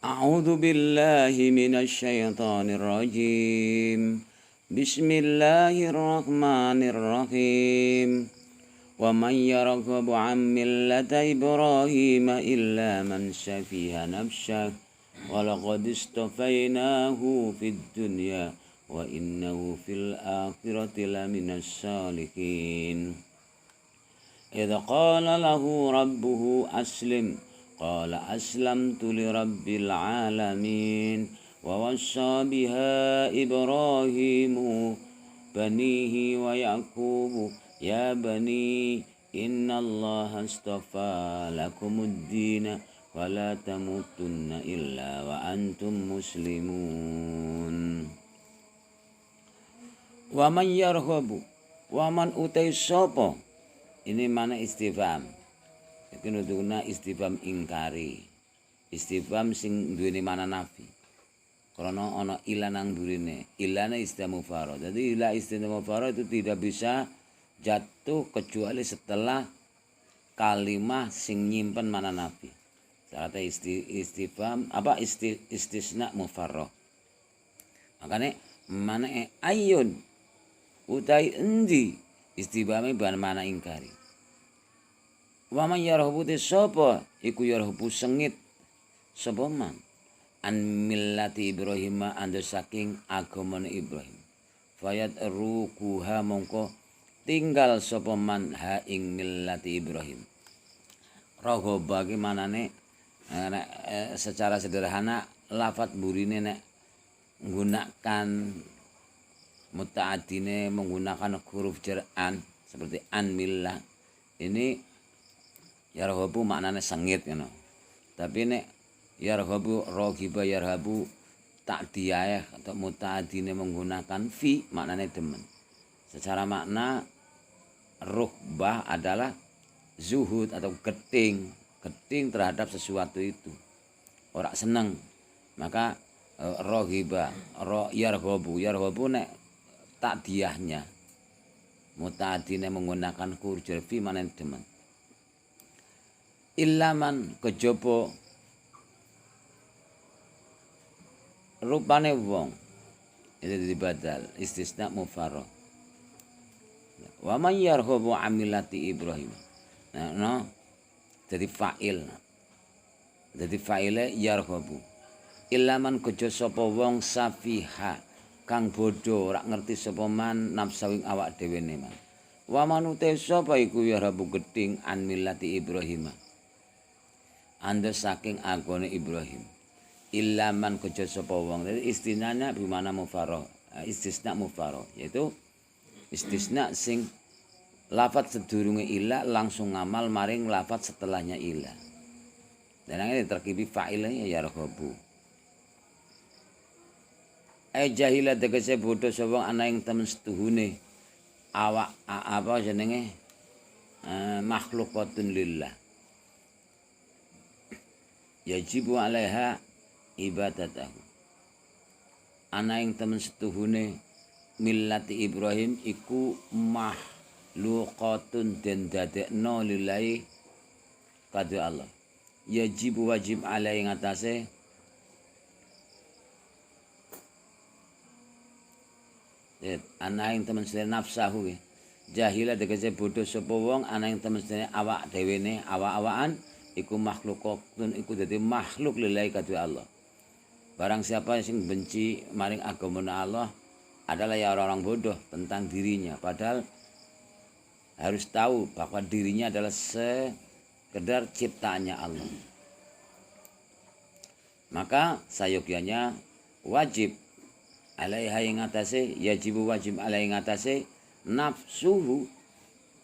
أعوذ بالله من الشيطان الرجيم. بسم الله الرحمن الرحيم. ومن يرغب عن ملة إبراهيم إلا من سفه نفسه ولقد اصطفيناه في الدنيا وإنه في الآخرة لمن الصالحين. إذ قال له ربه أسلم قال أسلمت لرب العالمين. ووصى بها إبراهيم بنيه ويعقوب يا بني إن الله اصطفى لكم الدين ولا تموتن إلا وأنتم مسلمون. Waman yarhabu, waman utai sapa. Ini mana istifham. Iki nutuna istifham ingkari. Istifham sing duweni mana nafi. Karena ana ila nang burine. Ilane istifham mufrad. Jadi ila istifham mufrad itu tidak bisa jatuh kecuali setelah kalimah sing nyimpen mana nafi. Saat istifham istisna mufrad. Makanya mana ayun utai endi istifhame ban mana ingkari. Wa man yarhabu sapa iku yarhabu sengit sapa man an millati Ibrahim anda saking agamane Ibrahim. Fayat rukuha mongko tinggal sapa man ha ing millati Ibrahim. Raghaba ki manane secara sederhana lafat burine nek menggunakan muta'addine menggunakan huruf jar'an seperti an millah ini yarhabu maknanya sengit you know. Tapi nek yarhabu raghiba yarhabu ta'diyah atau muta'addine menggunakan fi maknanya demen. Secara makna rughbah adalah zuhud atau geting terhadap sesuatu itu. Ora seneng. Maka raghiba yarhabu nek takdiyahnya muta'addine menggunakan huruf jar fi manen demen. Illaman kejaba rupane wong itu dibadal istisna mufarrad. Wa man yarhabu amilati Ibrahim. Nah, jadi fa'il. Jadi fa'ile yarhabu. Illaman kejaba sapa wong safiha kang bodho ora ngerti sapa man nafsawing awak dhewe ne man. Wa manute sapa iku yarhabu geding an millati Ibrahim. Anda saking agone Ibrahim. Illa man kejaba sapa wong. Jadi istinanya bimana mufarrad. Istisna mufarrad yaitu istisna sing lafat sedurunge ila langsung ngamal maring lafat setelahnya ila. Dan ini terkibi fa'ilnya yarhabu. Jahila tegese bodho sapa ana ing temen setuhune awak apa jenenge makhlukatun lillah. Yajibu alaiha ibadatahu. Ana ing temen setuhune millati Ibrahim iku makhlukatun den dadekno lillahi kadhe Allah. Yajibu wajib alaihi ngatasé ana ing temen sedene nafsahu jahila tegese bodho sapa wong ana ing temen sedene awak dhewene awak-awakan iku makhlukatun iku dadi makhluk lillahi kadhe Allah. Barang siapa sing benci maring agamane Allah adalah ya orang bodoh tentang dirinya, padahal harus tahu bahwa dirinya adalah sekedar ciptaannya Allah. Maka sayogyanya wajib alaiha ing atase yajibu wajib alaihi ing atase nafsuhu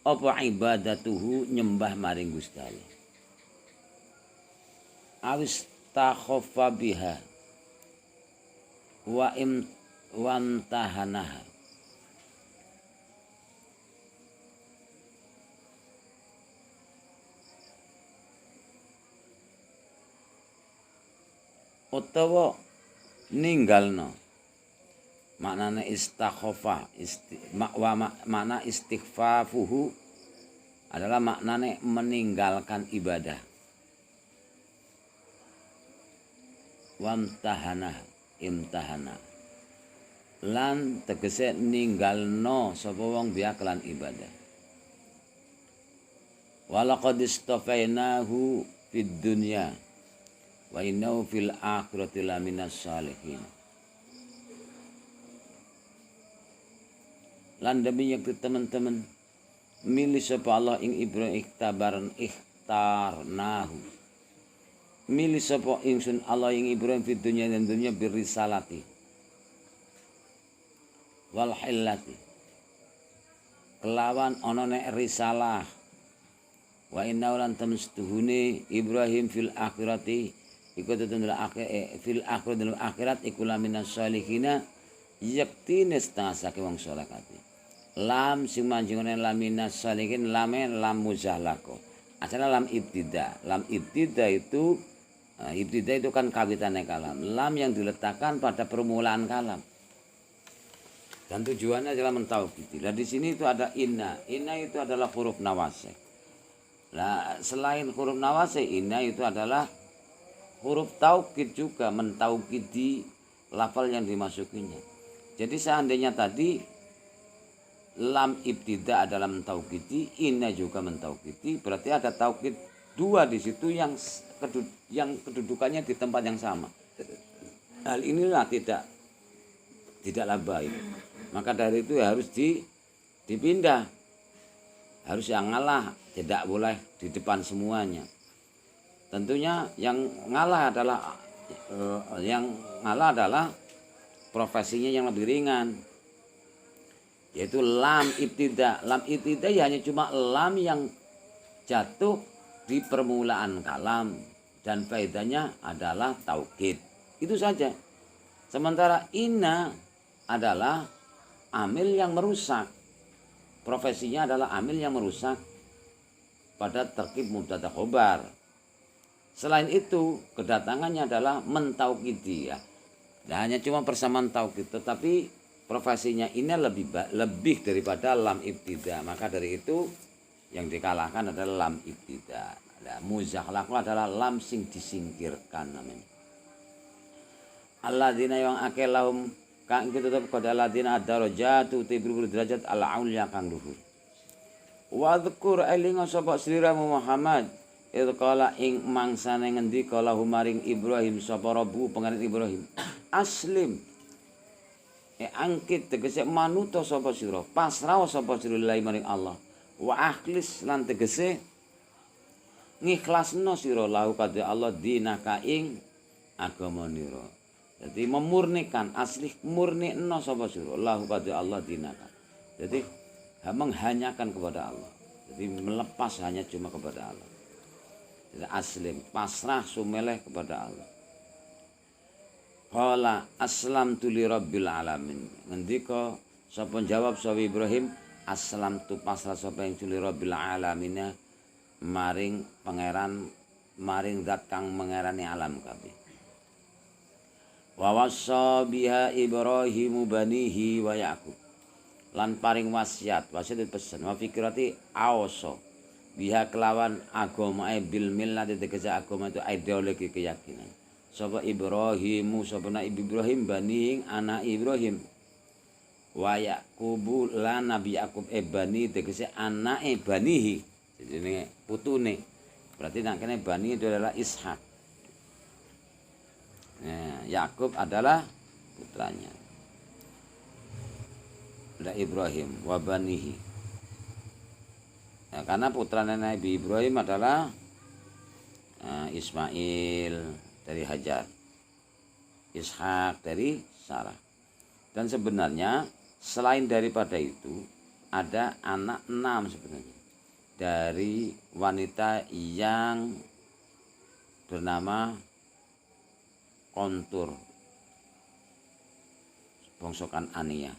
apa ibadatuhu nyembah maring Gusti Allah. Awis takhaffa biha wa wantahanaha. Utawa ninggalno maknane istakhafa makna istighfafuhu adalah maknane meninggalkan ibadah. wamtahana imtahana lan tegese ninggalno sapa wong biya kelan ibadah. Walaqad istafainahu fid dunya wa innahu fil akhirati laminas salihin. Lan demi yakti teman-teman milih sapa Allah ing Ibrahim ikhtarnahu. Milih sapa ingsun Allah ing Ibrahim fid dunya dan dunya birisalati wal hillati kelawan ana nek risalah wa inna lan tamstuhune Ibrahim fil akhirati iku tetep fil akhirat iku laminas salihina yaktine setengah saking wong saleh kabeh. Lam sing manjingane laminas salihin lame lam muzahlaqah asale lam ibtida. Lam ibtida itu kan kawitane kalam. Lam yang diletakkan pada permulaan kalam. Dan tujuannya adalah mentauhid. Nah di sini itu ada inna. Inna itu adalah huruf nawasih. Nah selain huruf nawasih, inna itu adalah huruf taukid juga, mentauhidi lafal yang dimasukinya. Jadi seandainya tadi lam ibtida adalah mentauhidi, inna juga mentauhidi, berarti ada taukid dua di situ yang kedudukannya di tempat yang sama. Hal inilah tidaklah baik. Maka dari itu harus dipindah. Harus yang ngalah, tidak boleh di depan semuanya. Tentunya yang ngalah adalah profesinya yang lebih ringan. Yaitu lam ibtida. Lam ibtida ya hanya cuma lam yang jatuh di permulaan kalam dan faedahnya adalah taukid. Itu saja. Sementara inna adalah amil yang merusak. Profesinya adalah amil yang merusak pada terkib mubtada khobar. Selain itu, kedatangannya adalah mentaukidi ya. Dan hanya cuma persamaan taukid, tetapi profesinya ini lebih daripada lam ibtida. Maka dari itu yang dikalahkan adalah lam ibtida. Nah, muzahlaqah adalah lam sing disingkirkan namanya. Alladzina yang akeh lahum kang iku tetep kada alladzina ad-darajatu tibru derajat al-aulia kang luhur. Wa dzkur elinga sapa sliramu Muhammad itu kala ing mangsane ngendika lahu maring Ibrahim sapa Rabbu pangeran Ibrahim. Aslim angkit tegese manuta sapa sira, pasrah sapa sira lillahi maring Allah. Wa akhlis lan tegese ngikhlasno sira lahu kadhe Allah dinaka ing agama nira. Jadi memurnikan, asli murnikno sapa sira lahu kadhe Allah dinaka. Jadi menghanyakan kepada Allah. Jadi melepas hanya cuma kepada Allah. Jadi aslim, pasrah sumeleh kepada Allah. Qala aslamtu li rabbil alamin. Ngendika sapa jawab sapa Ibrahim, aslamtu pasrah sapa ing li rabbil alamin maring pangeran maring zat kang mengerani alam kabeh. Wa wassa biha Ibrahimu banihi wa Yaqub. Lan paring wasiat itu pesen wa fikrati aoso biha kelawan agama bil millati tegese agama itu ideologi keyakinan. Sapa Ibrahimu sapa Ibrahim bani anak Ibrahim wa Yaqub lan Nabi Yaqub bani tegese anake banihi jenenge putune. Berarti nek kene bani itu adalah Ishak. Nah, Yakub adalah putranya. Ada Ibrahim wa banihi. Nah, karena putranya Nabi Ibrahim adalah Ismail dari Hajar, Ishak dari Sarah. Dan sebenarnya selain daripada itu ada anak 6 sebenarnya dari wanita yang bernama Kontur bongsokan Ania.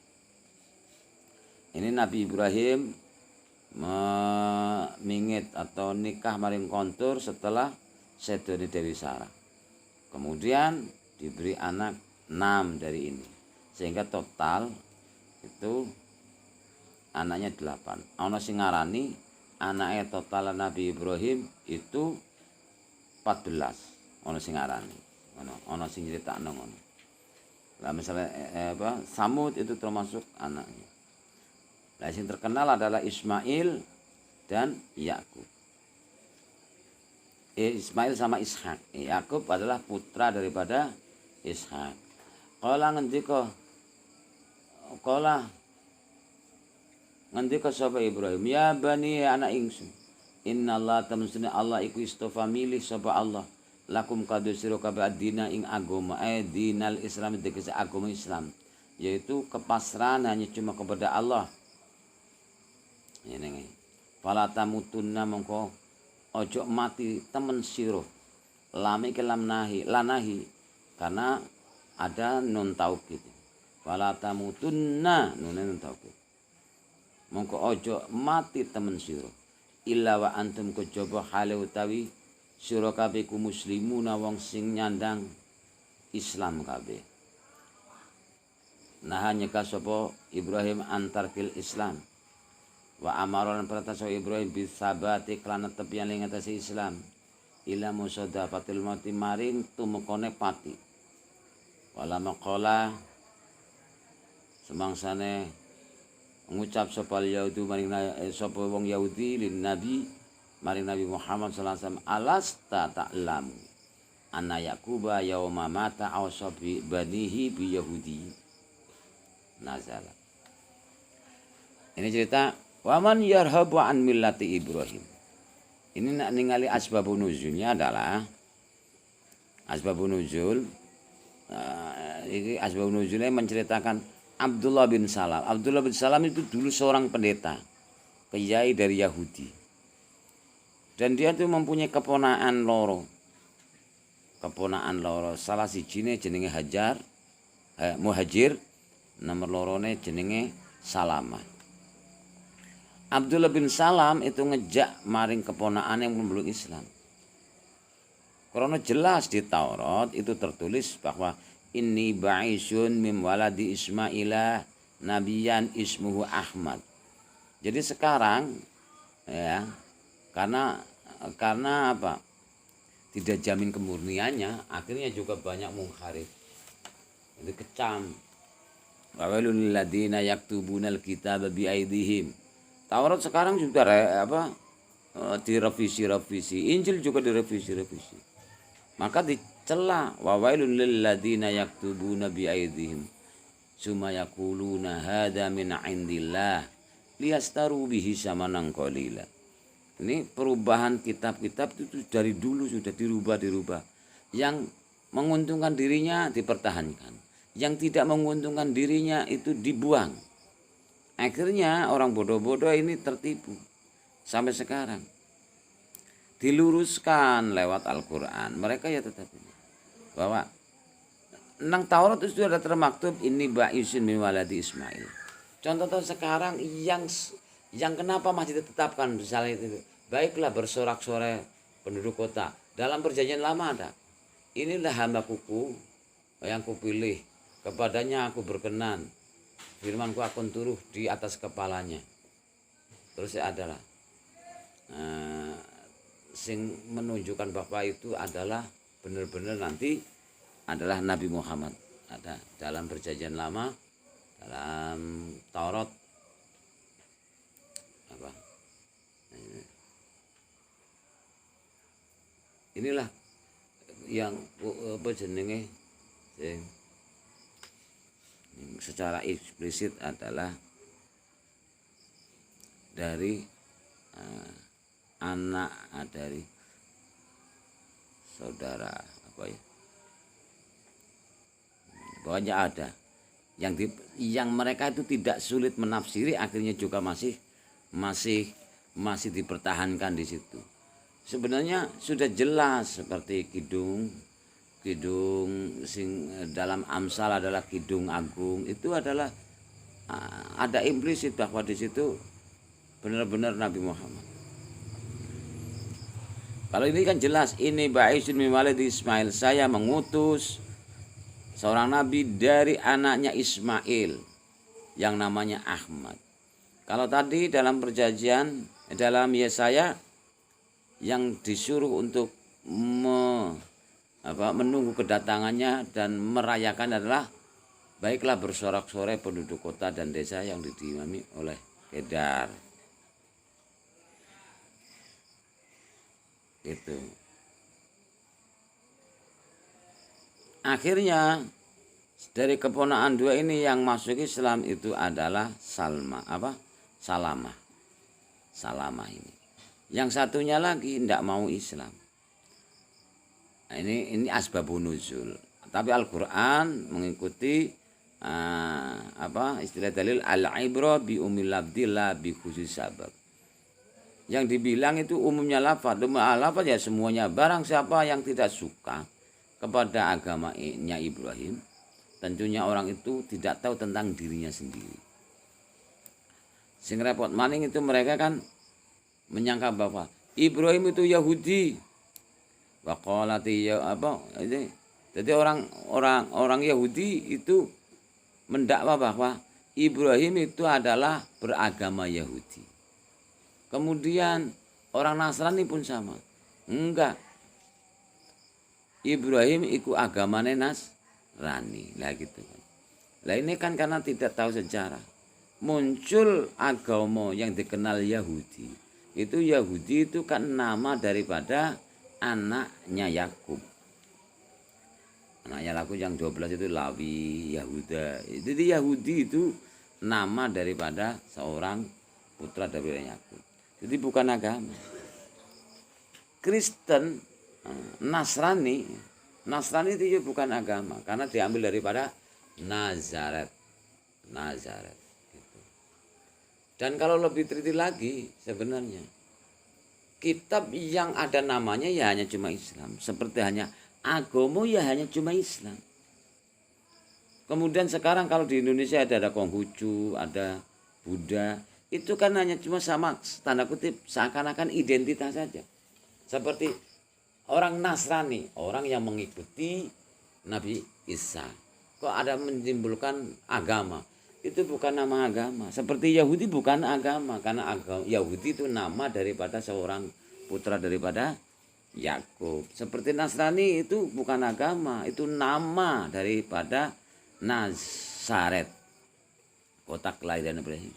Ini Nabi Ibrahim mingit atau nikah maring Kontur setelah sedone Dewi Sarah. Kemudian diberi anak 6 dari ini. Sehingga total itu anaknya 8. Ana sing ngarani anake total Nabi Ibrahim itu 14. Ana sing ngarani. Ono sing nyritakno ngono. Lah misalnya Samud itu termasuk anaknya. Lah yang terkenal adalah Ismail dan Yakub. Ismail sama Ishak. Yakub adalah putra daripada Ishak. Kala ngendika sapa Ibrahim, ya bani anak ingsun. Innallaha tamsuna Allah iku istofa milih sapa Allah. Lakum kadu sira kabeh dina ing agama dinal Islam tegese agama Islam, yaitu kepasrahan hanya cuma kepada Allah. Ngene. Fala tamutunna mongko ojo mati temen sira. Lam iki lanahi karena ada nun taukid. Fala tamutunna nun taukid. Mongko ojo mati temen sira. Illa wa antum kejaba hale utawi sira kabeh ku muslimuna wong sing nyandang Islam kabeh. Nah nyeka sapa Ibrahim antarkil Islam. Wa amaran perintah sapa Ibrahim bisabati kelana tepian ing atase Islam. Ila musadafatil mati maring tumekone pati. Wala maqala semangsane ngucap sapa Yahudi maring sapa wong Yahudi lin Nabi maring Nabi Muhammad sallallahu alaihi wasallam alasta ta'lamu anna Yaquba yauma mata awsabi banihi bi Yahudi nazala. Ini cerita waman yarhabu an millati Ibrahim. Ini nak ningali asbabun nuzulnya adalah asbabun nuzul ini asbabun nuzulnya menceritakan Abdullah bin Salam. Abdullah bin Salam itu dulu seorang pendeta, kiai dari Yahudi. Dan dia itu mempunyai keponaan loro. Salah sijine jenenge Muhajir, nomor lorone jenenge Salamah. Abdullah bin Salam itu ngejak maring keponaan yang memeluk Islam. Karena jelas di Taurat itu tertulis bahwa inni ba'isun mim waladi Ismaila nabiyan ismuhu Ahmad. Jadi sekarang ya karena apa? Tidak jamin kemurniannya, akhirnya juga banyak mungharif. Itu kecam. Wawailul lil ladina yaktubunal kitaba bi aidihim. Taurat sekarang juga direvisi. Injil juga direvisi. Maka dicela wawailul lil ladina yaktubuna bi aidihim. Summa yaquluna hadza min indillah liyastaru bihi samanan qalila. Ini perubahan kitab-kitab itu dari dulu sudah dirubah. Yang menguntungkan dirinya dipertahankan. Yang tidak menguntungkan dirinya itu dibuang. Akhirnya orang bodoh-bodoh ini tertipu. Sampai sekarang. Diluruskan lewat Al-Quran. Mereka ya tetap ini. Bahwa nang Taurat itu sudah termaktub ini ba'isun min waladi Ismail. Contoh sekarang yang kenapa masih ditetapkan misalnya itu, baiklah bersorak-sorai penduduk kota. Dalam perjanjian lama ada. Inilah hamba kuku yang kupilih, kepadanya aku berkenan. Firmanku akan turun di atas kepalanya. Terus adalah sing menunjukkan bahwa itu adalah benar-benar nanti adalah Nabi Muhammad. Ada dalam perjanjian lama, dalam Taurat apa? Inilah yang apa jenenge secara eksplisit adalah dari anak dari saudara apa ya, pokoknya ada yang mereka itu tidak sulit menafsiri, akhirnya juga masih dipertahankan di situ. Sebenarnya sudah jelas seperti kidung sing dalam Amsal adalah kidung agung, itu adalah ada implisit bahwa di situ benar-benar Nabi Muhammad. Kalau ini kan jelas, ini ba'isun min waladi Ismail, saya mengutus seorang nabi dari anaknya Ismail yang namanya Ahmad. Kalau tadi dalam perjanjian dalam Yesaya yang disuruh untuk menunggu kedatangannya dan merayakan adalah baiklah bersorak-sorai penduduk kota dan desa yang diimami oleh Kedar. Itu. Akhirnya dari keponakan dua ini yang masuk Islam itu adalah Salamah ini. Yang satunya lagi tidak mau Islam. Nah, ini asbabun nuzul. Tapi Al-Qur'an mengikuti istilah dalil al-ibra bi umil labdillah bi khusus sabab. Yang dibilang itu umumnya lafaz, lafaz ya semuanya. Barang siapa yang tidak suka kepada agamanya Ibrahim, tentunya orang itu tidak tahu tentang dirinya sendiri. Sing repot maning itu mereka kan menyangka bahwa Ibrahim itu Yahudi. Waqalati jadi orang Yahudi itu mendakwa bahwa Ibrahim itu adalah beragama Yahudi. Kemudian orang Nasrani pun sama. Enggak. Ibrahim ikut agamanya Nasrani. Lah gitu kan. Lah ini kan karena tidak tahu sejarah. Muncul agama yang dikenal Yahudi. Itu Yahudi itu kan nama daripada anaknya Yakub. Anaknya Yakub yang 12 itu Lawi, Yahuda. Jadi Yahudi itu nama daripada seorang putra dari Yakub. Jadi bukan agama. Kristen, Nasrani itu bukan agama karena diambil daripada Nazaret. Gitu. Dan kalau lebih teliti lagi sebenarnya kitab yang ada namanya ya hanya cuma Islam. Seperti hanya agama ya hanya cuma Islam. Kemudian sekarang kalau di Indonesia ada Konghucu, ada Buddha, itu kan hanya cuma sama tanda kutip seakan-akan identitas saja. Seperti orang Nasrani, orang yang mengikuti Nabi Isa. Kok ada menimbulkan agama? Itu bukan nama agama. Seperti Yahudi bukan agama, karena Yahudi itu nama daripada seorang putra daripada Yakub. Seperti Nasrani itu bukan agama, itu nama daripada Nazaret, kota kelahiran Ibrahim.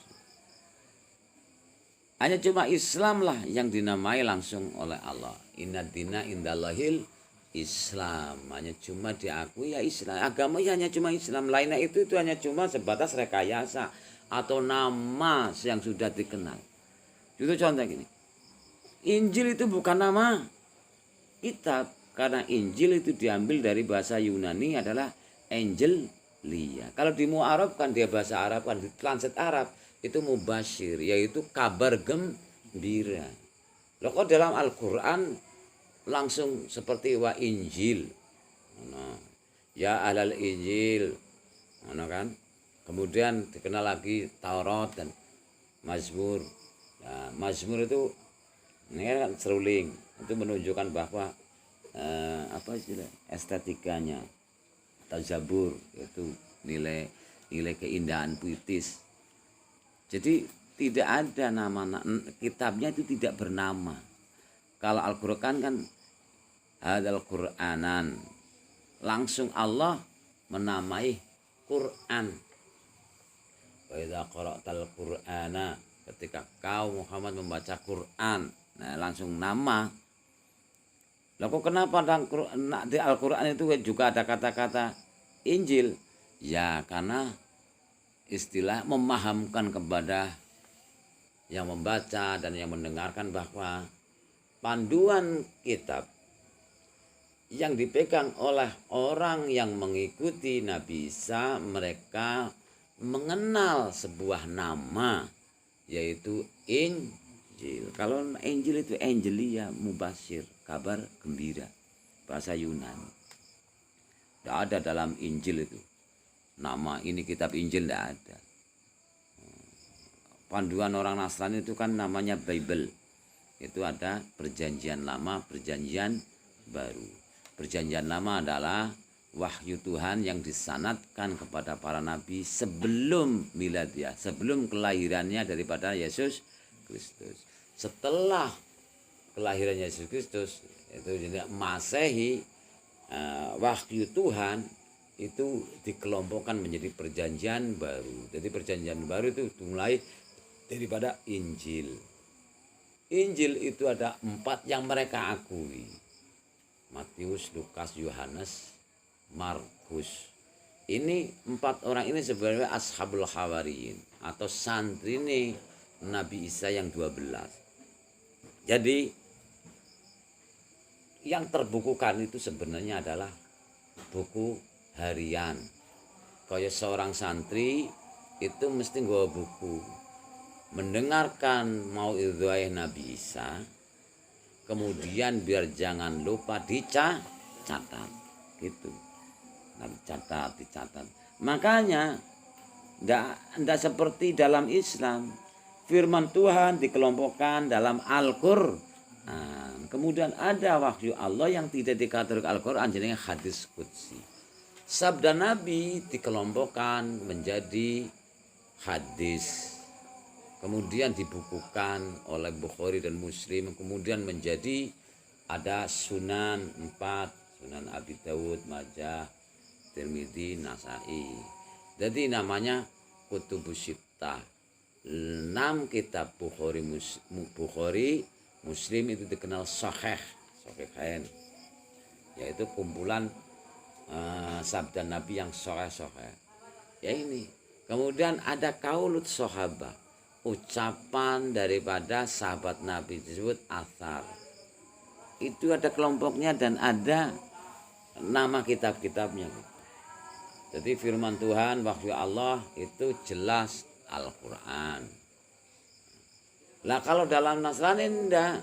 Hanya cuma Islam lah yang dinamai langsung oleh Allah. Inna dina indallahil Islam. Hanya cuma diakui ya Islam. Agama ya hanya cuma Islam. Lainnya itu hanya cuma sebatas rekayasa atau nama yang sudah dikenal. Itu contoh gini. Injil itu bukan nama kitab. Karena Injil itu diambil dari bahasa Yunani adalah Angelia. Kalau dimu'arabkan dia bahasa Arab kan di translate Arab itu mubasyir, yaitu kabar gembira. Loh kok dalam Al-Qur'an langsung seperti wa Injil. Ya ahlal Injil. Kan? Kemudian dikenal lagi Taurat dan Mazmur. Nah, Mazmur itu ini kan seruling. Itu menunjukkan bahwa estetikanya atau Zabur itu nilai keindahan puitis. Jadi tidak ada nama kitabnya itu tidak bernama. Kalau Al-Qur'an kan hadzal Qur'anan. Langsung Allah menamai Quran. Wa idza qara'tal Qur'ana, ketika kau Muhammad membaca Quran, nah langsung nama. Lah kok kenapa di Al-Qur'an itu juga ada kata-kata Injil? Ya karena istilah memahamkan kepada yang membaca dan yang mendengarkan bahwa panduan kitab yang dipegang oleh orang yang mengikuti Nabi Isa, mereka mengenal sebuah nama yaitu Injil. Kalau Injil itu Angelia, mubasyir, kabar gembira, bahasa Yunani. Tidak ada dalam Injil itu nama ini kitab Injil, tidak ada. Panduan orang Nasrani itu kan namanya Bible. Itu ada perjanjian lama, perjanjian baru. Perjanjian lama adalah wahyu Tuhan yang disanadkan kepada para nabi sebelum miladiah, sebelum kelahirannya daripada Yesus Kristus. Setelah kelahiran Yesus Kristus, itu jadi Masehi, wahyu Tuhan itu dikelompokkan menjadi perjanjian baru. Jadi perjanjian baru itu mulai daripada Injil. Injil itu ada 4 yang mereka akui. Matius, Lukas, Yohanes, Markus. Ini 4 orang ini sebenarnya ashabul hawariyin atau santri nih Nabi Isa yang 12. Jadi yang terbukukan itu sebenarnya adalah buku harian. Kayak seorang santri itu mesti nggawa buku mendengarkan mauidhah Nabi Isa, kemudian biar jangan lupa dicatat gitu. Nah, dicatat. Makanya ndak seperti dalam Islam. Firman Tuhan dikelompokkan dalam Al-Qur'an. Kemudian ada wahyu Allah yang tidak dikategorikan Al-Qur'an, jadi hadis qudsi. Sabda Nabi dikelompokkan menjadi hadis. Kemudian dibukukan oleh Bukhari dan Muslim. Kemudian menjadi ada sunan 4, Sunan Abi Dawud, Majah, Tirmidzi, Nasai. Jadi namanya Kutubus Sittah. 6 kitab Bukhari Muslim itu dikenal Sahihain, yaitu kumpulan sabda Nabi yang sahih. Ya ini. Kemudian ada kaulut sahabat, ucapan daripada sahabat Nabi disebut athar. Itu ada kelompoknya dan ada nama kitab-kitabnya. Jadi firman Tuhan, wahyu Allah itu jelas Al-Qur'an. Lah kalau dalam Nasrani enggak.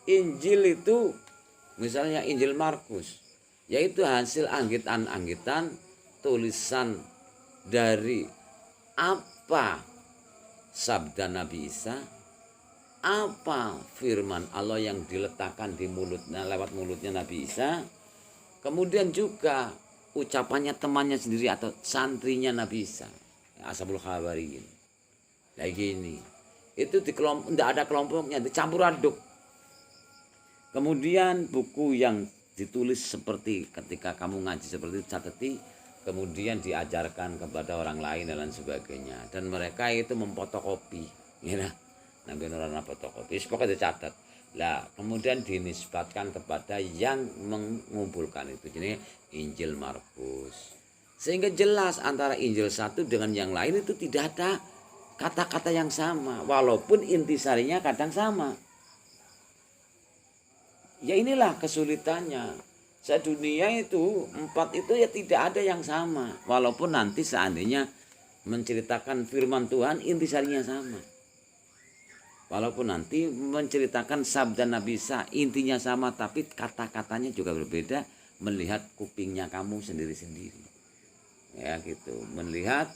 Injil itu misalnya Injil Markus, yaitu hasil anggitan-anggitan tulisan dari apa sabda Nabi Isa, apa firman Allah yang diletakkan di mulutnya lewat mulutnya Nabi Isa, kemudian juga ucapannya temannya sendiri atau santrinya Nabi Isa, ashabul hawariyin. Kayak gini. Itu tidak ada kelompoknya, dicampur aduk. Kemudian buku yang ditulis seperti ketika kamu ngaji seperti catati, kemudian diajarkan kepada orang lain dan lain sebagainya. Dan mereka itu memfotokopi, ya. Nabi Nurana fotokopi, pokoknya dicatat. Lah, kemudian dinisbatkan kepada yang mengumpulkan itu, jadi Injil Markus. Sehingga jelas antara Injil satu dengan yang lain itu tidak ada kata-kata yang sama, walaupun intisarinya kadang sama. Ya inilah kesulitannya. Sedunia itu 4 itu ya tidak ada yang sama. Walaupun nanti seandainya menceritakan firman Tuhan intisarinya sama. Walaupun nanti menceritakan sabda Nabi Isa intinya sama, tapi kata-katanya juga berbeda melihat kupingnya kamu sendiri-sendiri. Ya gitu, melihat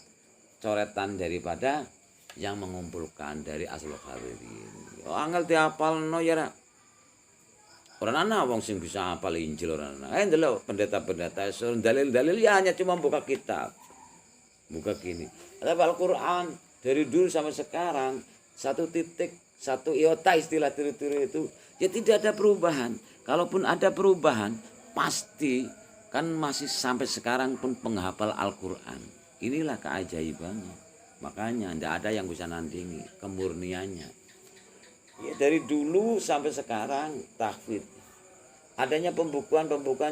coretan daripada yang mengumpulkan dari asal hadirin. Angel diapalno ya. Orang ana wong sing bisa hafal Injil orang ana. Ndelok pendeta-pendeta sur dalil-dalil ya hanya cuma buka kitab. Buka gini. Tapi Al-Qur'an dari dulu sampai sekarang 1 titik, 1 iota istilah tiru-tiru itu ya tidak ada perubahan. Kalaupun ada perubahan pasti kan masih sampai sekarang pun penghafal Al-Qur'an. Inilah keajaibannya. Makanya tidak ada yang bisa nandingi kemurniannya. Ya, dari dulu sampai sekarang tahfidz. Adanya pembukuan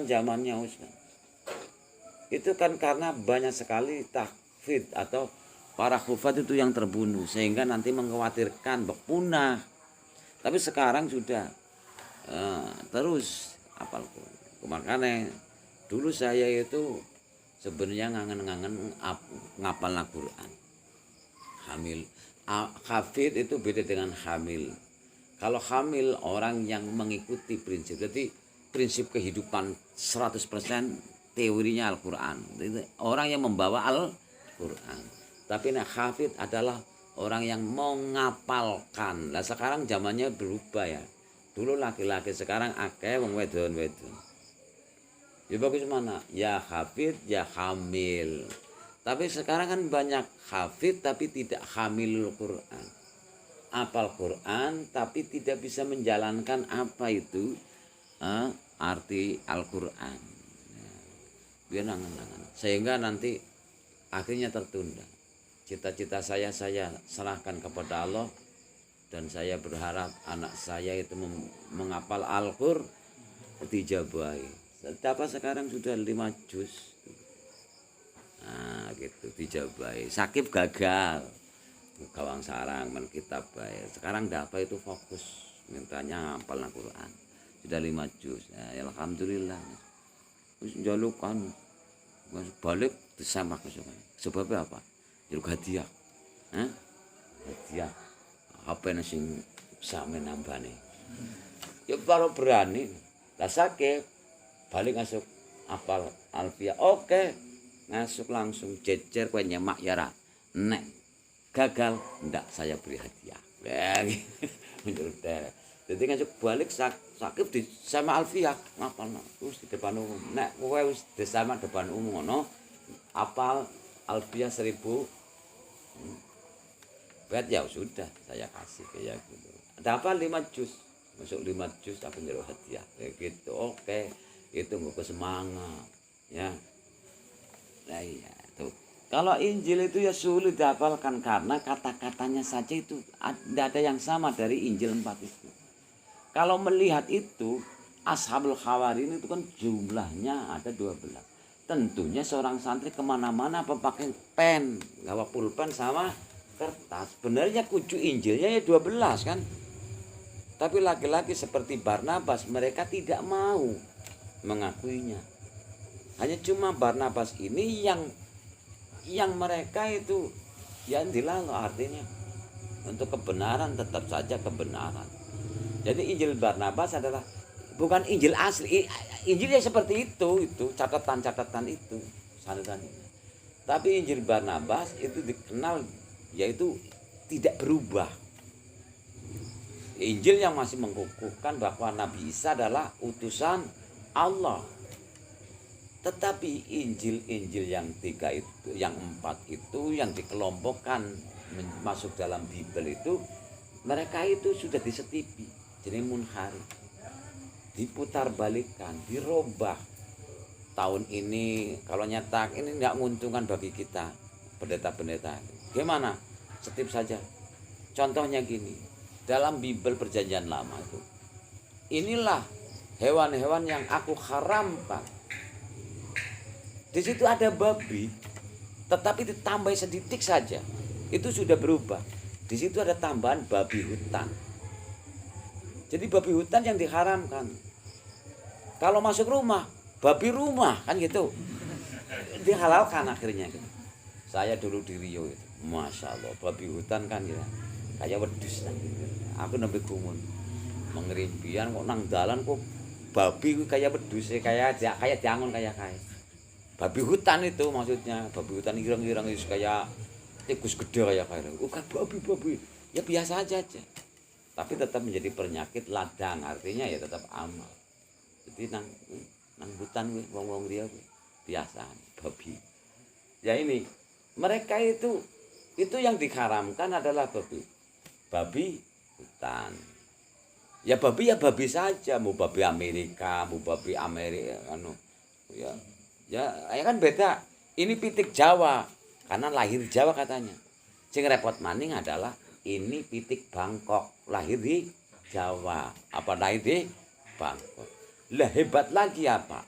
zamannya Ustaz. Itu kan karena banyak sekali tahfidz atau para hufaz itu yang terbunuh sehingga nanti mengkhawatirkan punah. Tapi sekarang sudah terus hafal. Makanya dulu saya itu sebenarnya ngangen-ngangen ngapal Al-Qur'an. Hamil. Hafidz itu beda dengan hamil. Kalau hamil orang yang mengikuti prinsip, jadi prinsip kehidupan 100% teorinya Al-Qur'an. Orang yang membawa Al-Qur'an. Tapi hafidz adalah orang yang mengapalkan. Lah sekarang zamannya berubah ya. Dulu laki-laki, sekarang akeh wong wedon-wedon. Ya bagus mana? Ya hafidz, ya hamil. Tapi sekarang kan banyak hafidz tapi tidak hamilul Qur'an. Apal Qur'an tapi tidak bisa menjalankan apa itu arti Al-Qur'an. biar nangan-nangan. Sehingga nanti akhirnya tertunda. Cita-cita saya serahkan kepada Allah, dan saya berharap anak saya itu menghafal Al-Qur'an dijabahi. Dapat sekarang sudah 5 juz. Nah, gitu dijabahi. Sakib gagal. Gawang sarang men kitab bae. Sekarang dapat itu fokus mintanya hafal Al-Qur'an. Sudah 5 juz. Ya, alhamdulillah. Wis njalukan balik disemak sebab apa? Jaluk hadiah. Hadiah. Apa sing same nambane? Ya baru berani. Lah sakit balik masuk apal alfiah. Oke. Masuk langsung jejer kowe nyemak ya ra. Nek gagal ndak saya beri hadiah. Menurut jadi masuk balik sakit di sama alfiah ngapal terus di depan umum. Nek kowe wis sama depan umum ngono apal alfiah 1000 bet ya sudah saya kasih kayak gitu. Dapat 5 juz. Masuk 5 juz aku nyeru hadiah. Kayak gitu. Oke. Itu nggo semangat ya. Nah iya tuh. Kalau Injil itu ya sulit dihafalkan karena kata-katanya saja itu tidak ada yang sama dari Injil 4 itu. Kalau melihat itu Ashabul Khawarin itu kan jumlahnya ada 12. Tentunya seorang santri kemana-mana pakai pen, gawa pulpen sama kertas. Sebenarnya kucu Injilnya ya 12 kan. Tapi laki-laki seperti Barnabas mereka tidak mau mengakuinya. Hanya cuma Barnabas ini yang mereka itu yang dilalu artinya untuk kebenaran tetap saja kebenaran. Jadi Injil Barnabas adalah bukan Injil asli. Injilnya seperti itu catatan-catatan itu sanad-sanadnya. Tapi Injil Barnabas itu dikenal yaitu tidak berubah. Injil yang masih mengukuhkan bahwa Nabi Isa adalah utusan Allah. Tetapi Injil-Injil yang 3 itu, yang 4 itu yang dikelompokkan masuk dalam Bible itu mereka itu sudah disetipi, jadi munhari. Diputar balikan, dirubah. Tahun ini kalau nyetak ini enggak menguntungkan bagi kita pendeta-pendeta. Gimana? Setip saja. Contohnya gini, dalam Bible Perjanjian Lama itu, inilah hewan-hewan yang aku haramkan. Di situ ada babi, tetapi ditambah sedikit saja, itu sudah berubah. Di situ ada tambahan babi hutan. Jadi babi hutan yang diharamkan. Kalau masuk rumah, babi rumah kan gitu. Dihalalkan akhirnya gitu. Saya dulu di Rio itu, masya Allah, babi hutan kan gitu. Kayak wedus kan gitu. Aku nembe gumun. Mengerimpian kok nang dalan kok babi kayak wedus kayak diangon kayak. Babi hutan itu maksudnya, babi hutan ireng-ireng itu kayak tikus gede kayak. Bukan babi. Ya biasa aja. Tapi tetap menjadi penyakit ladang, artinya ya tetap amal. Jadi nang hutan wong-wong dia biasa babi. Ya ini mereka itu yang diharamkan adalah babi hutan. Ya babi saja, mau babi Amerika, ya kan beda. Ini pitik Jawa karena lahir Jawa katanya. Sing repot maning adalah ini pitik Bangkok, lahir di Jawa. Apa lahir di Bangkok. Lah hebat lagi apa?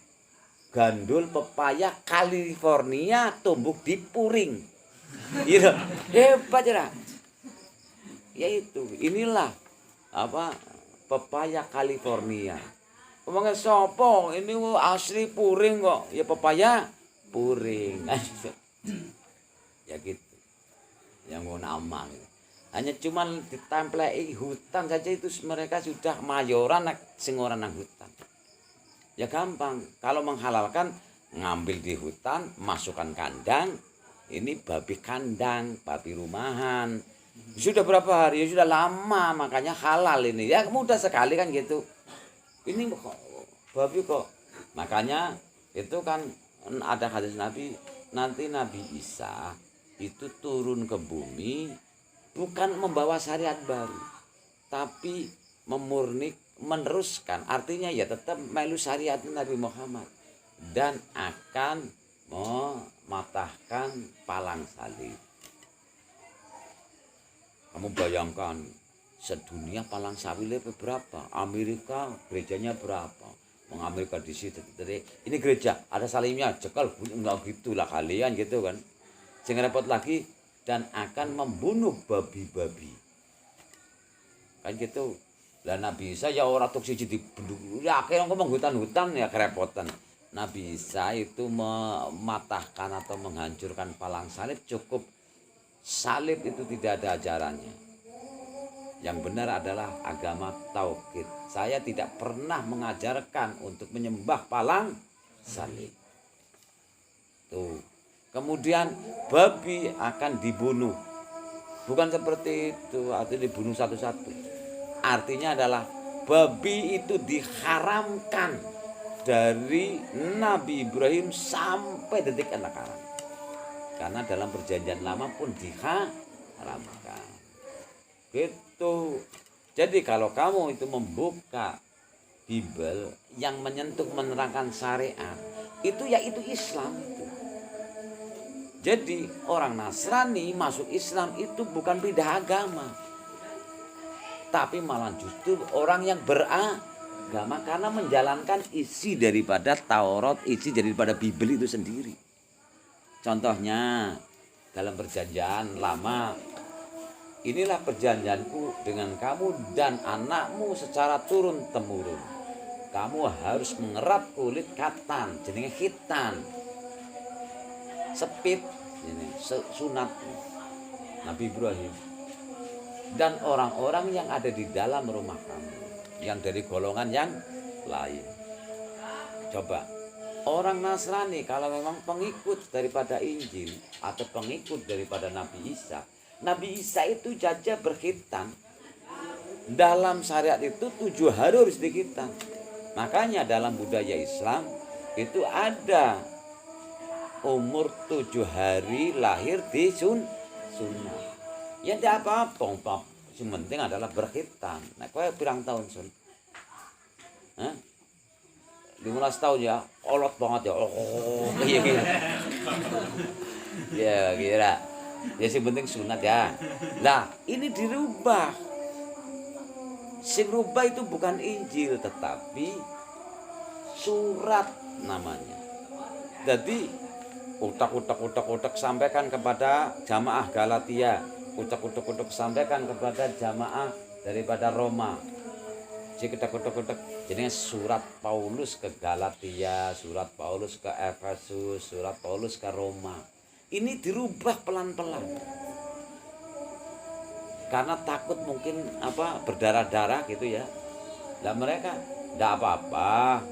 Gandul pepaya California tumbuh di Puring. Gitu. Hebat ya. Yaitu inilah apa pepaya California. Omongnya sopo ini asli Puring kok. Ya pepaya Puring. Ya gitu. Yang mau nama gitu. Hanya cuma ditemplei hutan saja itu mereka sudah mayoran sing ora nang hutan. Ya gampang. Kalau menghalalkan ngambil di hutan, masukkan kandang. Ini babi kandang, babi rumahan. Sudah berapa hari? Ya sudah lama, makanya halal ini. Ya mudah sekali kan gitu. Ini kok babi kok. Makanya itu kan ada hadis Nabi, nanti Nabi Isa itu turun ke bumi bukan membawa syariat baru, tapi meneruskan. Artinya ya tetap melu syariat Nabi Muhammad. dan akan mematahkan palang salib. Kamu bayangkan, sedunia palang salib berapa? Amerika gerejanya berapa? Amerika di situ, ini gereja ada salibnya, cekal, enggak gitulah kalian gitu kan. Jangan repot lagi, dan akan membunuh babi-babi. Kan gitu. Lah Nabi Isa ya orang tok siji dibenduk. Ya akhirnya ngomong hutan-hutan ya kerepotan. Nabi Isa itu mematahkan atau menghancurkan palang salib cukup. Salib itu tidak ada ajarannya. Yang benar adalah agama tauhid. Saya tidak pernah mengajarkan untuk menyembah palang salib. Tuh. Kemudian babi akan dibunuh. Bukan seperti itu, atau dibunuh satu-satu. Artinya adalah babi itu diharamkan dari Nabi Ibrahim sampai detik sekarang. Karena dalam perjanjian lama pun diharamkan. Gitu. Jadi kalau kamu itu membuka Bible yang menyentuh menerangkan syariat, itu ya itu Islam itu. Jadi orang Nasrani masuk Islam itu bukan pindah agama. Tapi malah justru orang yang beragama karena menjalankan isi daripada Taurat, isi daripada Bible itu sendiri. Contohnya dalam perjanjian lama, inilah perjanjianku dengan kamu dan anakmu secara turun-temurun. Kamu harus mengerap kulit katan, jenenge khitan. Sepit, ini sunat Nabi Ibrahim. Dan orang-orang yang ada di dalam rumah kamu, yang dari golongan yang lain. Coba. Orang Nasrani kalau memang pengikut daripada Injil atau pengikut daripada Nabi Isa itu jajah berkhitan. Dalam syariat itu 7 hari harus dikhitan. Makanya dalam budaya Islam itu ada umur 7 hari lahir di sunnah. Ya tidak apa-apa. Yang penting adalah berkhitan. Nah, kau pirang tahun sun? 15 tahun ya, olot banget ya. Iya kira. Ya kira. Ya sing penting sunat ya. Lah, ini dirubah. Sing rubah itu bukan Injil tetapi surat namanya. Jadi utak sampaikan kepada jamaah Galatia, utak sampaikan kepada jamaah daripada Roma. Jadi jadinya surat Paulus ke Galatia, surat Paulus ke Efesus, surat Paulus ke Roma. Ini dirubah pelan-pelan. Karena takut mungkin berdarah-darah gitu ya. Dan mereka tidak apa-apa,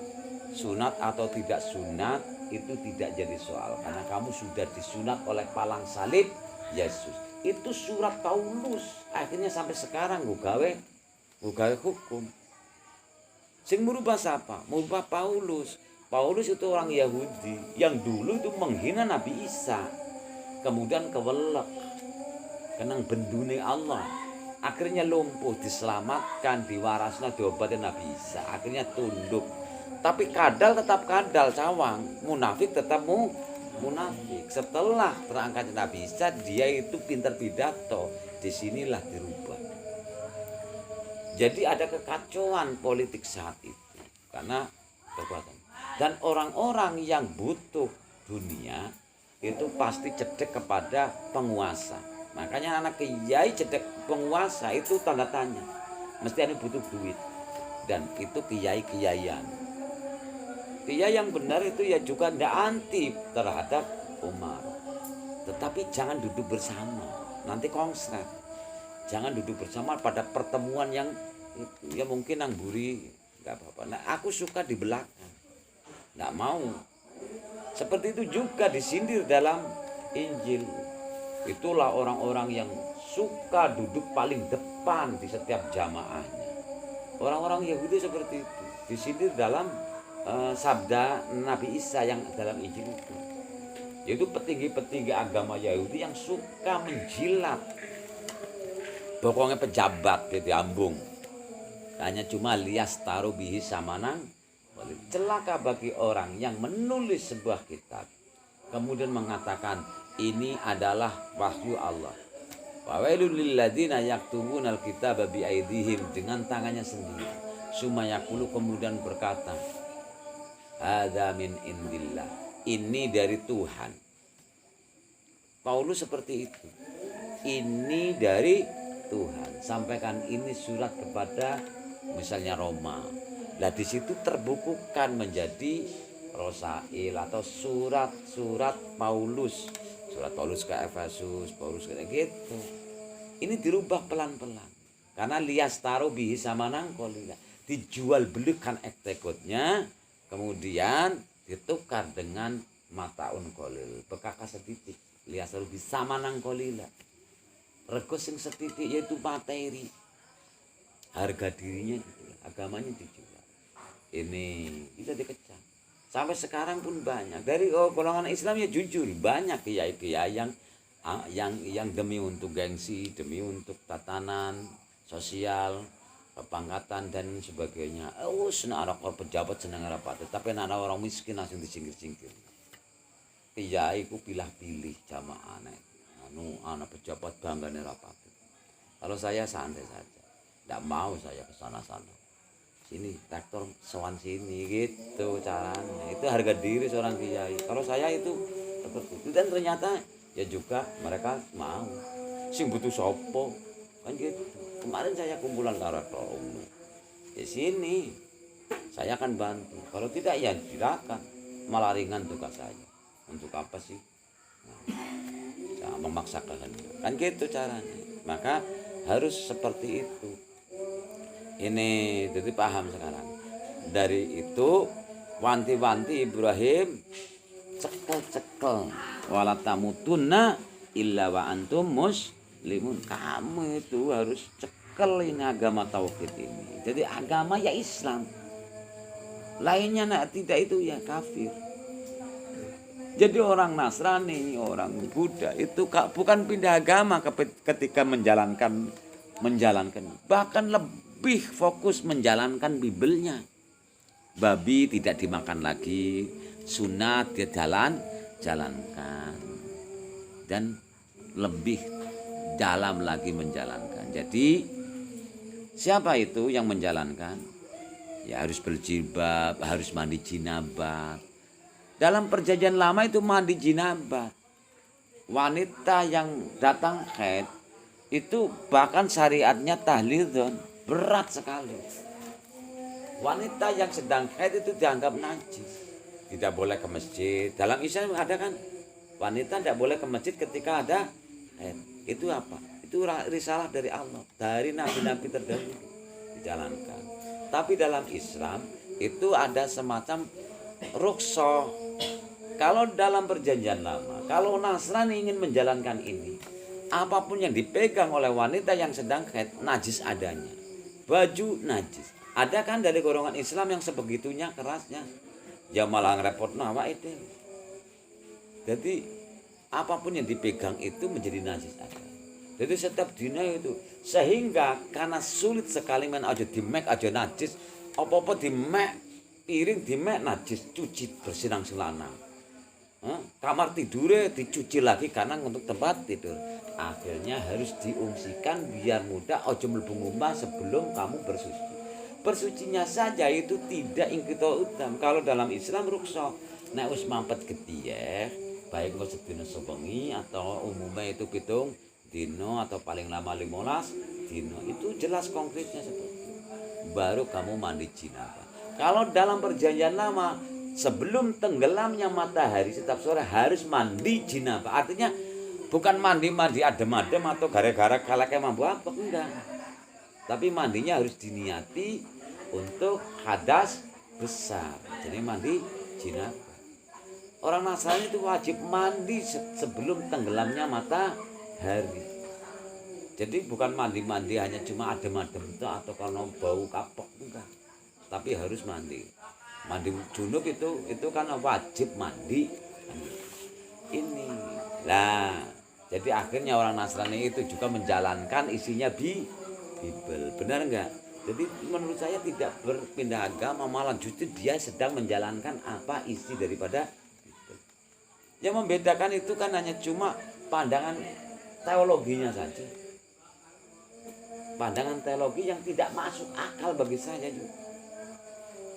sunat atau tidak sunat itu tidak jadi soal. Karena kamu sudah disunat oleh palang salib Yesus. Itu surat Paulus. Akhirnya sampai sekarang gue gawe hukum. Sing merubah siapa? Merubah Paulus. Paulus itu orang Yahudi yang dulu itu menghina Nabi Isa. Kemudian kewelek. Kenang bendune Allah. Akhirnya lumpuh, diselamatkan, diwarasna, diobatin Nabi Isa. Akhirnya tunduk. Tapi kadal tetap kadal, cawang. Munafik tetap munafik. Setelah terangkat Nabi Isa, dia itu pintar pidato. Disinilah dirubah. Jadi ada kekacauan politik saat itu karena kekuatan. Dan orang-orang yang butuh dunia itu pasti cedek kepada penguasa. Makanya anak kiai cedek penguasa itu tanda tanya. Mesti ada butuh duit. Dan itu kiai-kiaian. Kiai yang benar itu ya juga tidak anti terhadap Umar. Tetapi jangan duduk bersama. Nanti konslet. Jangan duduk bersama pada pertemuan yang ya mungkin nangburi nggak apa-apa. Nah aku suka di belakang, nggak mau. Seperti itu juga disindir dalam Injil. Itulah orang-orang yang suka duduk paling depan di setiap jamaahnya. Orang-orang Yahudi seperti itu disindir dalam sabda Nabi Isa yang dalam Injil itu. Yaitu petinggi-petinggi agama Yahudi yang suka menjilat. Pokoknya pejabat di ambung. Hanya cuma lias taruh bihi samanang Celaka bagi orang yang menulis sebuah kitab kemudian mengatakan ini adalah wahyu Allah. Wawailul lil ladzina yaktubunal kitaba bi aidihim, dengan tangannya sendiri. Summa yaqulu, kemudian berkata, hadza min indillah, ini dari Tuhan. Paulus seperti itu. Ini dari Tuhan. Sampaikan ini surat kepada misalnya Roma. Lah di situ terbukukan menjadi Rosail atau surat-surat Paulus. Surat Paulus ke Efesus, Paulus kayak gitu. Ini dirubah pelan-pelan. Karena lias taruh bihi sama nangkolila. Dijual belikan ektekotnya, kemudian ditukar dengan mataun kolil. Bekakas setitik. Lias taruh bihi sama nangkolila. Rego sing setitik yaitu materi. Harga dirinya gitu. Agamanya dijual. Ini kita dikecam. Sampai sekarang pun banyak dari golongan Islam ya jujur banyak kiai-kiai yang demi untuk gengsi, demi untuk tatanan sosial, pangkatan dan sebagainya. Senang ada pejabat senang rapat, tapi ada orang miskin langsung disingkir-singkir. Kiai ku pilih-pilih jamaah anak pejabat bangga rapat. Kalau saya santai saja, tidak mau saya ke sana-sana. Sini traktor sowan sini gitu caranya. Itu harga diri seorang kiai. Kalau saya itu seperti itu, dan ternyata ya juga mereka mau sing butuh sopo kan gitu. Kemarin saya kumpulan karakter di sini saya akan bantu, kalau tidak ya silakan, malah ringan tugas saya. Untuk apa sih memaksakan kan gitu caranya. Maka harus seperti itu. Ini jadi paham sekarang. Dari itu wanti-wanti Ibrahim, cekel-cekel wala tamutunna illa wa antum muslimun. Kamu itu harus cekel ini agama tauhid ini. Jadi agama ya Islam. Lainnya tidak itu ya kafir. Jadi orang Nasrani, orang Buddha itu bukan pindah agama ketika menjalankan, bahkan lebih fokus menjalankan Bibelnya. Babi tidak dimakan lagi, sunat dia jalankan, dan lebih dalam lagi menjalankan. Jadi siapa itu yang menjalankan? Ya harus berjilbab, harus mandi jinabat. Dalam perjanjian lama itu mandi jinabat. Wanita yang datang haid itu bahkan syariatnya tahlidun, berat sekali. Wanita yang sedang haid itu dianggap najis, tidak boleh ke masjid. Dalam Islam ada kan, wanita tidak boleh ke masjid ketika ada haid. Itu apa? Itu risalah dari Allah, dari nabi-nabi terdahulu dijalankan. Tapi dalam Islam itu ada semacam rukhsah. Kalau dalam perjanjian lama, kalau Nasrani ingin menjalankan ini, apapun yang dipegang oleh wanita yang sedang haid najis adanya. Baju najis. Ada kan dari golongan Islam yang sebegitunya kerasnya. Ya malah ngerepot nama itu. Jadi apapun yang dipegang itu menjadi najis ada. Jadi setiap dina itu, sehingga karena sulit sekali main aja di mek aja najis, apa-apa di mek, piring di mek najis, cuci bersinang-silanang. Kamar tidurnya dicuci lagi karena untuk tempat tidur. Akhirnya harus diungsikan biar mudah ojo mlebu ngomah sebelum kamu bersuci. Bersucinya saja itu tidak ingkito utam. Kalau dalam Islam rukhsah, nek wis mampet gediyeh, baik engko sedina sewengi atau umumnya itu pitung dino atau paling lama 15 dino, itu jelas konkretnya seperti itu. Baru kamu mandi jinabah. Kalau dalam perjanjian lama, sebelum tenggelamnya matahari setiap sore harus mandi jinabah. Artinya bukan mandi adem-adem atau gara-gara kalaknya mampu apa, enggak. Tapi mandinya harus diniati untuk hadas besar. Jadi mandi jinabah. Orang Nasrani itu wajib mandi sebelum tenggelamnya matahari. Jadi bukan mandi-mandi hanya cuma adem-adem itu atau karena bau kapok, enggak. Tapi harus mandi. Mandi junub itu kan wajib mandi. Ini lah, jadi akhirnya orang Nasrani itu juga menjalankan isinya Bibel, benar enggak? Jadi menurut saya tidak berpindah agama, malah justru dia sedang menjalankan apa isi daripada itu. Yang membedakan itu kan hanya cuma pandangan teologinya saja. Pandangan teologi yang tidak masuk akal bagi saya juga.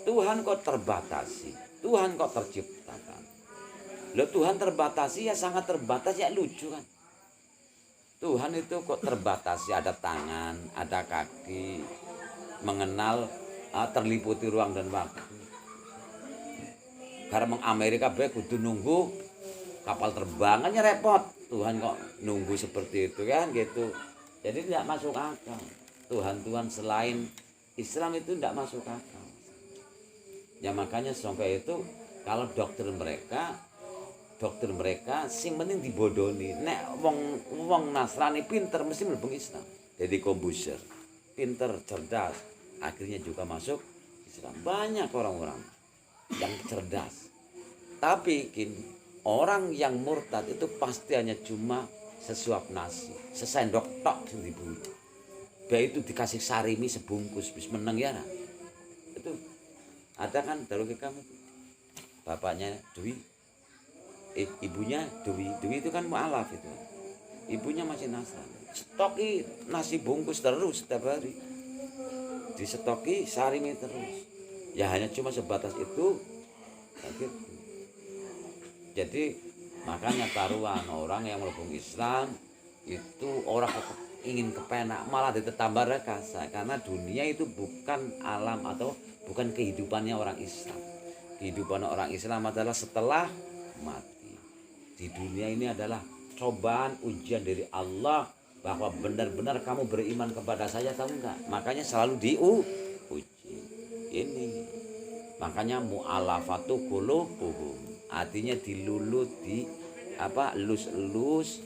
Tuhan kok terbatasi, Tuhan kok terciptakan. Loh Tuhan terbatasi ya sangat terbatas ya lucu kan. Tuhan itu kok terbatasi, ada tangan, ada kaki, mengenal terliputi ruang dan waktu. Karena Amerika baik kudu nunggu kapal terbangannya repot. Tuhan kok nunggu seperti itu kan gitu. Jadi tidak masuk akal. Tuhan selain Islam itu tidak masuk akal. Ya makanya sampai itu kalau dokter mereka sing penting dibodoni. Nek wong Nasrani pinter mesti mlebu Islam. Jadi Corbuzier pinter, cerdas, akhirnya juga masuk Islam. Banyak orang-orang yang cerdas. Tapi orang yang murtad itu pasti hanya cuma sesuap nasi, sesendok tok sing dibuli. Baik itu dikasih sarimi sebungkus bis meneng ya. Nah. Itu ada kan daruki kamu. Bapaknya Dwi, ibunya Dwi itu kan mualaf itu. Ibunya masih Nasrani. Stoki nasi bungkus terus setiap hari. Disetoki sarimi terus. Ya hanya cuma sebatas itu. Gitu. Jadi makanya taruhan orang yang melebung Islam itu orang ingin kepenak malah ditambah rekasa karena dunia itu bukan alam atau bukan kehidupannya orang Islam. Kehidupan orang Islam adalah setelah mati. Di dunia ini adalah cobaan ujian dari Allah bahwa benar-benar kamu beriman kepada saya atau enggak. Makanya selalu diuji. Ini makanya mu'alafatu qulubuhum. Artinya dilulut, elus-elus,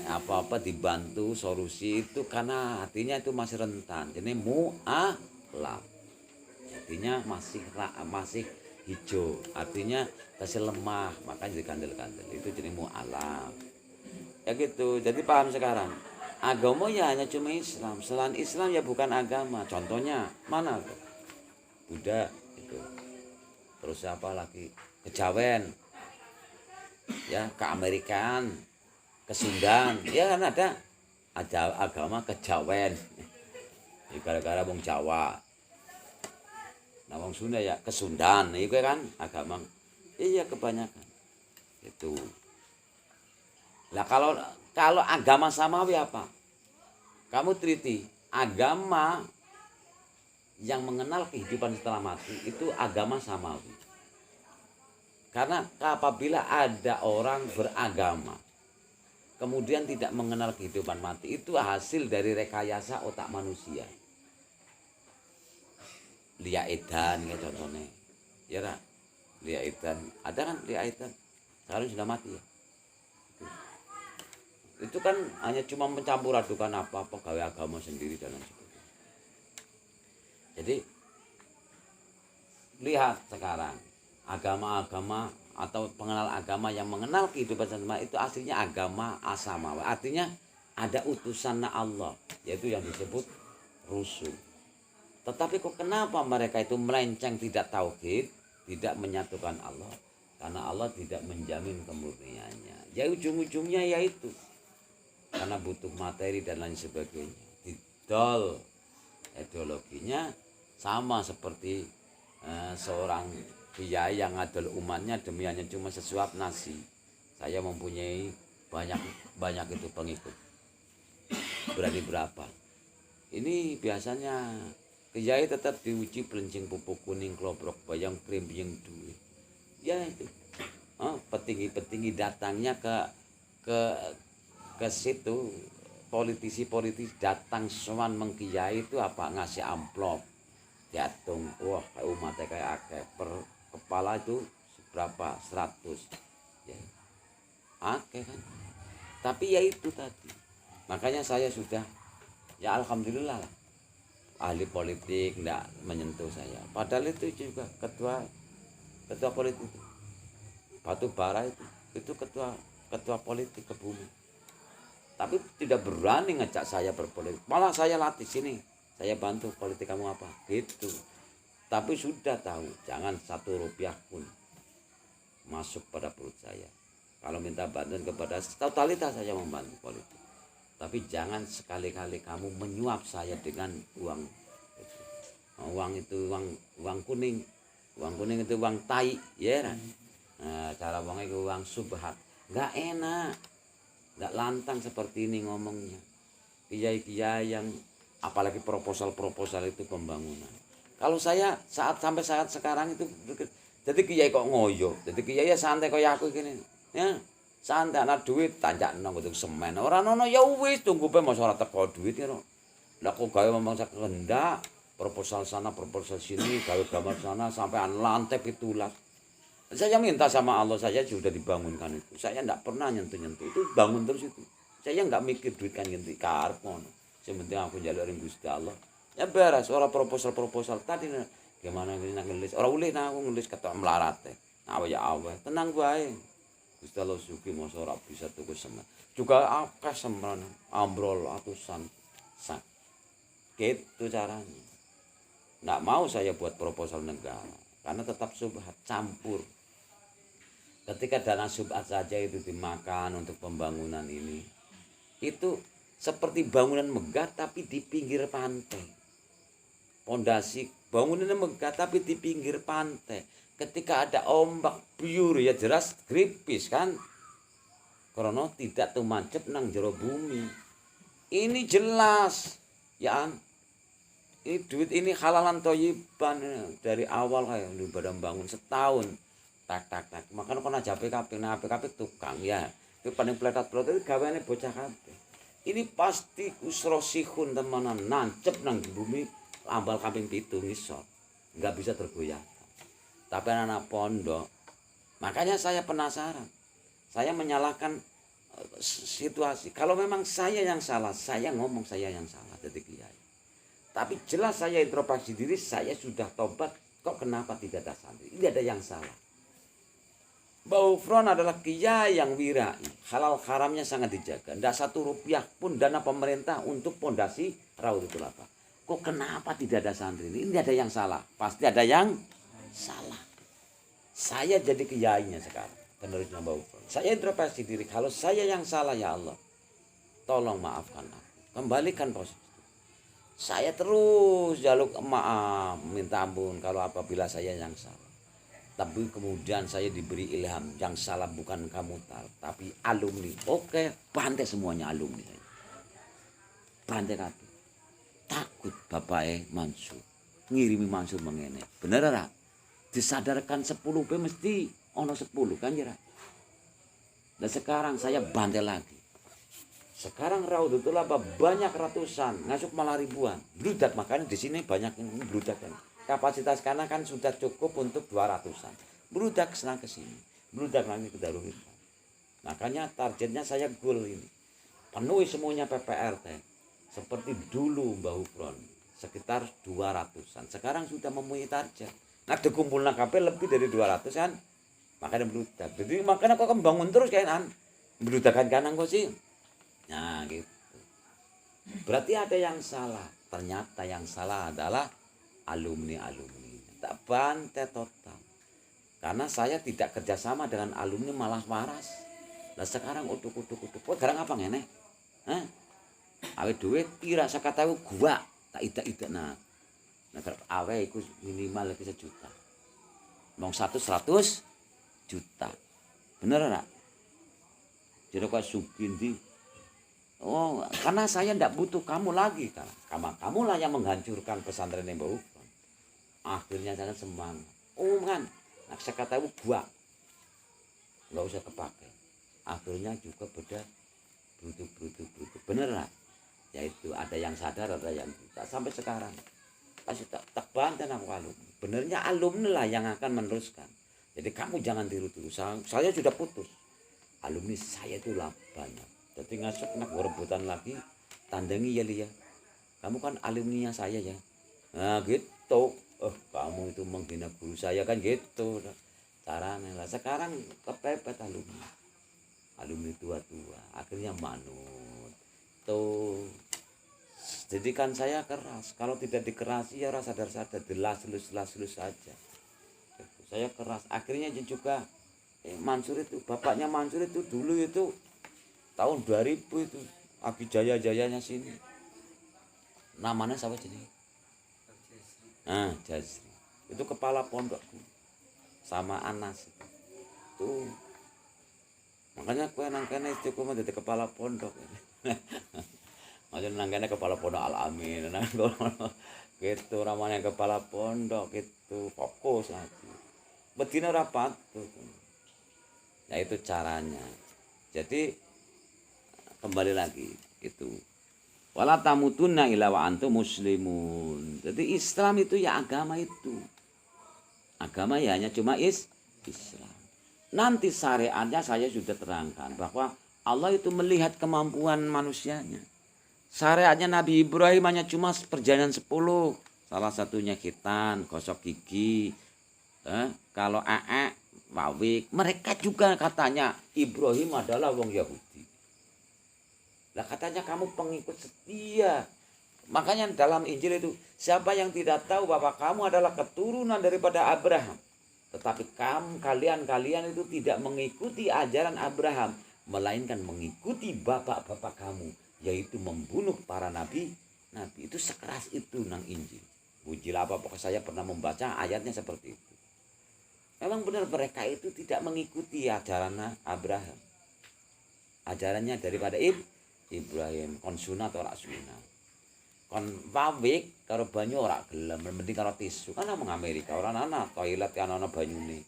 apa-apa dibantu solusi itu karena hatinya itu masih rentan. Jadi mu'alaf. Artinya masih hijau. Artinya masih lemah, makanya dikandel-kandel. Itu jadi mu'alaf. Ya gitu. Jadi paham sekarang. Agama ya hanya cuma Islam. Selain Islam ya bukan agama. Contohnya mana tuh? Buddha itu. Terus apa lagi? Kejawen, ya keamerikaan, kesundan, ya kan ada agama kejawen. Ya, gara-gara wong Jawa, nah wong Sunda ya kesundan, itu kan agama. Iya kebanyakan itu. Nah kalau agama samawi apa? Kamu teliti agama yang mengenal kehidupan setelah mati itu agama samawi. Karena apabila ada orang beragama kemudian tidak mengenal kehidupan mati itu hasil dari rekayasa otak manusia. Lia Edan ya contohnya. Ya kan? Lia Edan. Ada kan Lia Edan? Sekarang sudah mati ya. Itu kan hanya cuma mencampur adukan apa-apa gawe agama sendiri dan lain sebagainya. Jadi lihat sekarang agama-agama atau pengenal agama yang mengenal kehidupan sesama itu aslinya agama asamawi. Artinya ada utusan Allah, yaitu yang disebut Rasul. Tetapi kok kenapa mereka itu melenceng, tidak tauhid, tidak menyatukan Allah? Karena Allah tidak menjamin kemurniannya. Ya ujung-ujungnya yaitu karena butuh materi dan lain sebagainya. Didol ideologinya sama seperti seorang kiai yang ngadol umatnya demi hanya cuma sesuap nasi. Saya mempunyai banyak itu pengikut. Berani berapa? Ini biasanya kiai tetap diuji pelencing pupuk kuning kloprok bayang krim yang duit. Ya itu. Petinggi-petinggi datangnya ke situ, politisi datang sowan mengkiai itu apa ngasih amplop. Diatung, wah umatnya kayak akeh per kepala itu berapa 100 ya akeh kan. Tapi ya itu tadi makanya saya sudah ya alhamdulillah lah, ahli politik enggak menyentuh saya, padahal itu juga ketua politik itu. Batu bara itu ketua politik Kebumen, tapi tidak berani ngajak saya berpolitik, malah saya latih sini saya bantu, politik kamu apa, gitu. Tapi sudah tahu, jangan 1 rupiah pun masuk pada perut saya. Kalau minta bantuan kepada totalitas saya membantu politik. Tapi jangan sekali-kali kamu menyuap saya dengan uang. Uang itu uang kuning. Uang kuning itu uang tai, ya kan? Nah, cara uangnya itu uang subhat. Nggak enak. Nggak lantang seperti ini ngomongnya. Kiai-kiai yang apalagi proposal-proposal itu pembangunan. Kalau saya sampai saat sekarang itu jadi kiai kok ngoyo, jadi kiai ya santai kaya aku gini, ya santai anak duit tanjak nang untuk semen, orang nono ya wis tunggu pe masa ora teko duit ya, lah kok gawe memang sak kehendak proposal sana proposal sini gawe gambar sana sampai lantai pitulas. Saya minta sama Allah saya sudah dibangunkan itu, saya enggak pernah nyentuh-nyentuh itu bangun terus itu, saya enggak mikir duit kan nyentuh karep ngono, sementing aku njaluk ring Gusti Allah. Ya beres, orang proposal tadi gimana ini ngelis, orang ulih nah aku ngelis kata melarat teh, nah ya awet, tenang bae, Gusti Allah suki masa ora bisa tuku semen, juga akeh semen ambrol atusan sak, gitu caranya. Nggak mau saya buat proposal negara, karena tetap subhat campur. Ketika dana subhat saja itu dimakan untuk pembangunan ini, itu seperti bangunan megah tapi di pinggir pantai. Pondasi bangunannya megah tapi di pinggir pantai. Ketika ada ombak biur ya jelas gripis kan. Karena tidak tumancep nang jero bumi. Ini jelas ya. Ini duit ini halalan toyiban dari awal kayak lu badan bangun setahun. Tak. Makanya kono aja PKP, nah PKP tukang ya. Itu paling pletot-pletot itu gaweane bocah kabeh. Ini pasti usrosihun temenan nancep nang bumi. Ambal kambing pitu ngisor, nggak bisa tergoyahkan. Tapi anak pondok, makanya saya penasaran. Saya menyalahkan situasi. Kalau memang saya yang salah, saya ngomong saya yang salah jadi kiai. Tapi jelas saya introspeksi diri, saya sudah tobat. Kok kenapa tidak ada santri? Ini ada yang salah. Mbah Ufron adalah kiai yang wirai. Halal haramnya sangat dijaga. Tidak 1 rupiah pun dana pemerintah untuk pondasi Raudatul Athar. Kok kenapa tidak ada santri ini? Ini ada yang salah. Pasti ada yang salah. Saya jadi kiainya sekarang. Penerusnya Mbah Ufron. Saya introspeksi diri. Kalau saya yang salah ya Allah. Tolong maafkan aku. Kembalikan posisi. Saya terus jaluk maaf. Minta ampun kalau apabila saya yang salah. Tapi kemudian saya diberi ilham. Yang salah bukan kamu tapi alumni. Oke. Bantai semuanya alumni saya. Bantai kabeh. Takut bapaknya Mansur ngirimi Mansur mengene bener ora disadarkan 10 pe mesti ono 10 kan ya. Dan sekarang saya bantai lagi. Sekarang Raudatul Athar banyak ratusan ngasuk malah ribuan bludak, makanya di sini banyak yang bludak kan. Kapasitas karena kan sudah cukup untuk 200-an bludak senang ke sini bludak lagi ke Darul Irfan. Makanya targetnya saya goal ini penuhi semuanya PPRT. Seperti dulu Mbah Ufron sekitar 200-an. Sekarang sudah memenuhi target. Nah dikumpulkan KP lebih dari 200-an. Makanya beludak. Jadi makanya kok bangun terus kayaknya beludakan kanan kok sih. Nah gitu. Berarti ada yang salah. Ternyata yang salah adalah alumni-alumni. Tak bantai total. Karena saya tidak kerjasama dengan alumni malah waras. Nah sekarang utuk. Kok garang apa ngene? Hah? Awe duit kira sakata gua tak idak nah awe iku minimal lebih 1 juta. Wong 100 juta. Bener ora? Jadi kok sugindi. Oh, karena saya ndak butuh kamu lagi kan. Kamu lah yang menghancurkan pesantren Mbah Ufron. Akhirnya saya semangat. Oh kan, nah sakata gua enggak usah kepake. Akhirnya juga beda brutu. Bener lah. Yaitu ada yang sadar, ada yang tidak. Sampai sekarang pasti tak bantai aku alumni. Benernya alumni lah yang akan meneruskan. Jadi kamu jangan tiru-tiru. Saya sudah putus. Alumni saya itu lah banyak. Jadi ngasuk nak rebutan lagi. Tandangi ya Lia. Kamu kan alumninya saya ya. Nah gitu. Kamu itu menghina guru saya kan gitu. Caranya lah. Sekarang kepepet alumni. Alumni tua-tua. Akhirnya manut. Tuh keras, jadikan saya keras. Kalau tidak dikerasi ya rasa sadar-sadar, dilas-lus saja. Saya keras. Akhirnya juga Mansur itu, bapaknya Mansur itu dulu itu tahun 2000 itu lagi jaya-jayanya sini. Namanya siapa jadi? Jazri. Itu kepala pondokku sama Anas itu. Makanya kue nangkene istiqomah jadi kepala pondok. Maksudnya nangkene kepala pondok Al-Amin. Gitu ramanya kepala pondok itu fokus aja. Bedina rapat tuh. Ya itu caranya. Jadi kembali lagi itu. Wala tamutunna illa wa antum muslimun. Jadi Islam itu ya agama itu. Agama ya hanya cuma Islam. Nanti syariatnya saya sudah terangkan bahwa Allah itu melihat kemampuan manusianya. Syariatnya Nabi Ibrahim hanya cuma perjalanan 10. Salah satunya khitan, gosok gigi. Kalau wawik. Mereka juga katanya Ibrahim adalah wong Yahudi. Lah katanya kamu pengikut setia. Makanya dalam Injil itu siapa yang tidak tahu bahwa kamu adalah keturunan daripada Abraham. Tetapi kalian itu tidak mengikuti ajaran Abraham. Melainkan mengikuti bapak-bapak kamu. Yaitu membunuh para nabi. Itu sekeras itu nang Injil. Bujil apa pokoknya saya pernah membaca ayatnya seperti itu. Memang benar mereka itu tidak mengikuti ajaran Abraham. Ajarannya daripada Ibrahim. Kon sunat ora sunat. Kon wawik karo banyu ora gelem, mending karo tisu. Kan nang Amerika ora ana toilet kan ana banyune.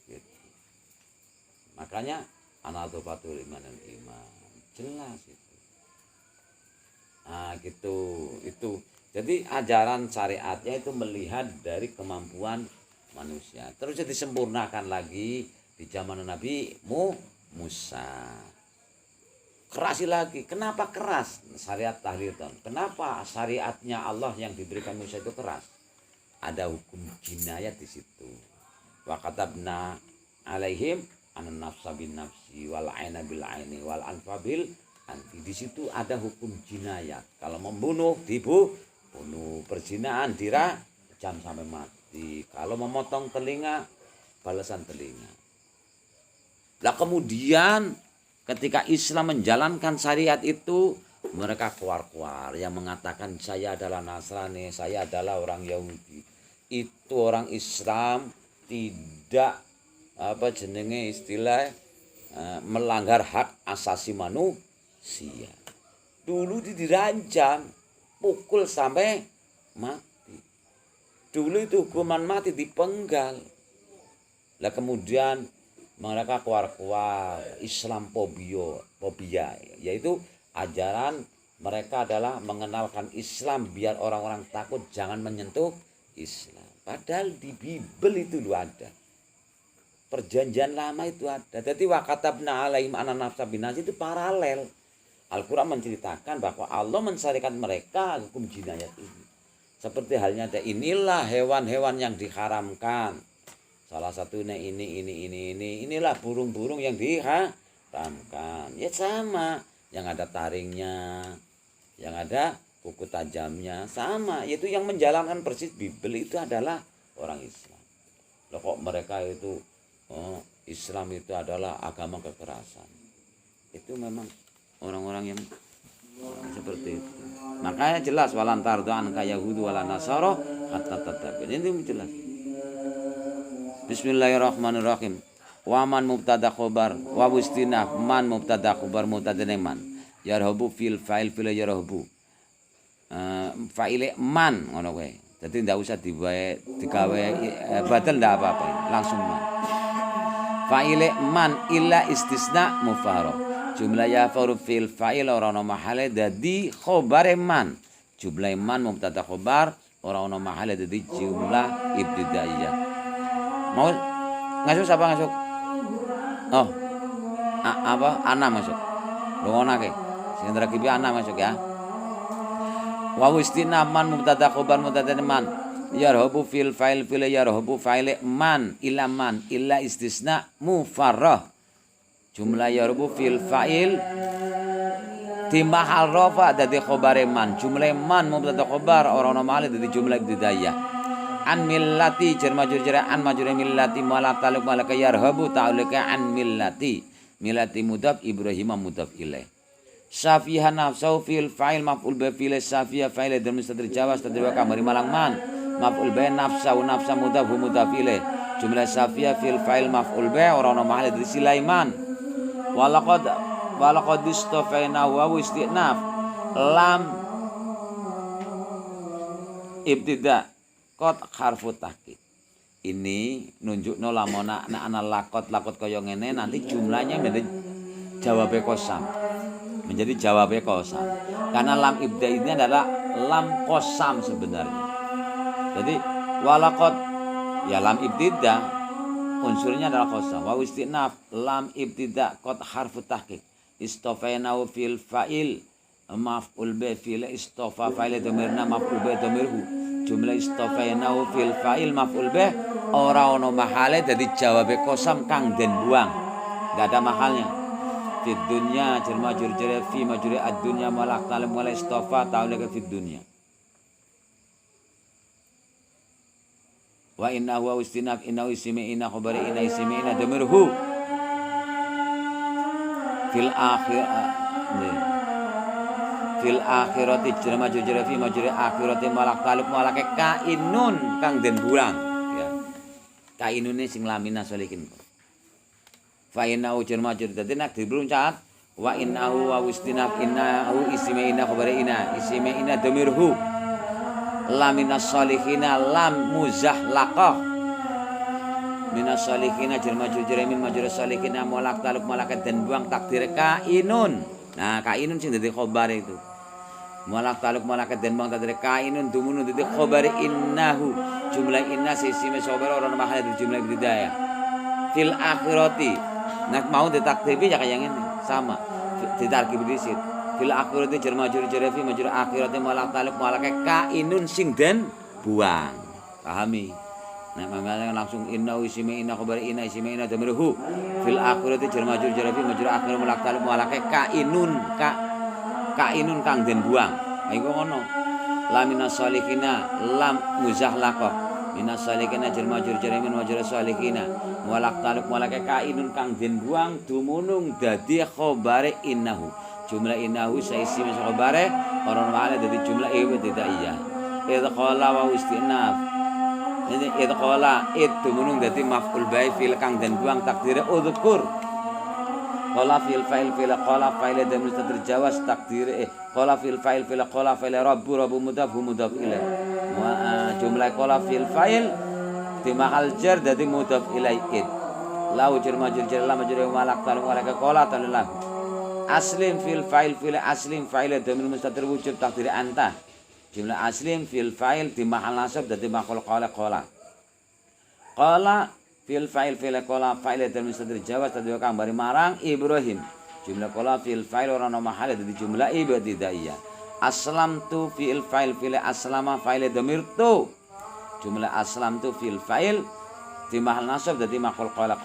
Gitu. Makanya anatopatul iman dan iman. Jelas itu. Gitu. Itu. Jadi ajaran syariatnya itu melihat dari kemampuan manusia. Terus disempurnakan lagi di zaman Nabi Musa. Kerasi lagi. Kenapa keras? Syariat tahlil. Kenapa syariatnya Allah yang diberikan Musa itu keras? Ada hukum jinayat di situ. Wa katabna alaihim an-nafsa bin nafsi wal aina bil aini wal anfa bil anfi. Di situ ada hukum jinayat. Kalau membunuh bunuh, perzinahan dirajam sampai mati. Kalau memotong telinga balasan telinga. Lah kemudian ketika Islam menjalankan syariat itu, mereka keluar yang mengatakan saya adalah Nasrani, saya adalah orang Yahudi. Itu orang Islam tidak melanggar hak asasi manusia. Dulu dirancam, pukul sampai mati. Dulu itu hukuman mati dipenggal. Lah kemudian mereka keluar Islam fobia, yaitu ajaran mereka adalah mengenalkan Islam biar orang-orang takut jangan menyentuh Islam. Padahal di Bible itu ada. Perjanjian lama itu ada. Jadi wa katabna alaihim an-nafsa bin nafsi itu paralel. Al-Quran menceritakan bahwa Allah mensyariatkan mereka hukum jinayat ini. Seperti halnya inilah hewan-hewan yang diharamkan. Salah satunya inilah burung-burung yang diharamkan. Ya sama, yang ada taringnya, yang ada kuku tajamnya, sama. Yaitu yang menjalankan persis Bible itu adalah orang Islam. Loh kok mereka itu Islam itu adalah agama kekerasan. Itu memang orang-orang yang seperti itu. Makanya jelas walantar doan kayahudu wala nasara hatta tatabin. Ini jelas. Bismillahirrahmanirrahim. Wa man mubtada khobar wa bustina man mubtada khobar mubtada man. Yarhabu fil fa'il fil yarhabu. Fa'ile man ngono kowe. Dadi ndak usah digawe badal ndak apa-apa, langsung man. Fa'ile man illa istisna mufarrad. Jumlah ya faru fil fa'il ora ono mahale dadi khobare man. Jumlah man mubtada khobar ora ono mahale dadi jumlah ibtidaiyah. Mau ngasuk siapa ngasuk? Oh. Ana masuk. Lungonake. Sing rakibi ana masuk ya. Wa istina man mubtada khobar mubtada man. Yarhabu fil fa'il fil yarhabu fa'il man illa istisna mufarrah. Jumlah yarhabu fil fa'il di mahal rafa dadi khabare man, jumlah man mubtada khabar ora ono mahal dadi jumlah ibtidaiyah. An millati jar majrur jar an majrur millati mala taluk malaka yarhabu ta'alluka an millati mudaf Ibrahim mudaf ilaih. Safiha nafsau fil fa'il maf'ul bi fil safiha fa'il dan mustadr jawaz tadriwa kamari malang man maf'ul bi nafsau nafsa mudaf ilaih. Jumlah safiha fil fa'il maf'ul bi ora ono mahal dari Sulaiman. Walaqad istafaina wa istinaf lam ibtida qad harfu tahqiq. Ini nunjukno lamona ana lakot kaya ngene nanti jumlahnya menjadi jawab qasam. Menjadi jawab qasam. Karena lam ibtida ini adalah lam qasam sebenarnya. Jadi walaqad ya lam ibtida unsurnya adalah qasam. Wa istinaf lam ibtida qad harfu tahqiq. Istafainau fil fa'il maf'ul bi fil istafa fa'il dhamirna maf'ul bi dhamirhu. Jumlah istafainau fil fa'il maf'ul bi ora ono mahale dadi jawab qasam kang den buang. Enggak ada mahalnya. Fid dunya jar majrur jar fi majrur ad-dunya malak talim wala istafa ta'alluka fid dunya. Wa inna huwa istinaf inna ismi inna khabari inna ismi inna dhamirhu fil akhirati jar majrur jar fi majrur akhirati malak taluk malake kainun kang den buang ya. Kainune sing lamina solikin. Fa innahu jar majrur dadi nek dibruncat wa innahu wa istinaf innahu ismi inna khabari inna ismi inna dhamirhu laminas solihina lam muzahlaqah minas solihina jar majrur jar min majrur solihina malak taluk malakat dan buang takdir kainun. Nah kainun sing dadi khabar itu malak taluk malakat dan buang takdir kainun dumunun dadi khabar innahu jumlah inna sisi mesobar orang mahal itu jumlah ibtidaiyah fil akhirati. Nah mau ditakdibi ya kayak yang ini sama ditarkib disit fil akhirati jar majrur jar fi majrur akhirati malak taluk malake kainun sing den buang. Pahami? Nah mamane langsung inna ismi inna khabar inna ismi inna dhamirhu fil akhirati jar majrur jar fi majrur akhir malak taluk malake kainun kang den buang. Iku ngono. Laminas salihina lam muzahlaqah minas salikina jar majrur jar min majrur salikina walak taluk malake kainun kang den buang dumunung dadi khabare innahu. Jumlah innahu saisi mas khabare ora male dadi jumlah ibtidaiyah. Idqala wa istinaf. Ini idqala dumunung dadi maf'ul bi fil kang den buang takdire udzkur. Qala fil fa'il fil qala fa'il dan mustadr jawaz takdire qala fil fa'il fil qala fa'il rabbu mudaf ilaih. Jumlah qala fil fa'il di mahal jar dadi mudaf ilaih. Lau jar majrur jar lam majrur malak taluk malaka qala talillah. Aslim fil fa'il fil aslim fa'il dhamir mustadr wujub takdir anta. Jumlah aslim fil fa'il di mahal nasab dadi maqul qala fil fa'il fil qala fa'il dhamir mustadr jawaz tadi kang bari marang Ibrahim. Jumlah qala fil fa'il ora ono mahal dadi jumlah ibtidaiyah. Aslam tu fil fa'il fil aslama fa'il dhamir tu. Jumlah aslam tu fil fa'il di mahal nasab dadi maqul qala.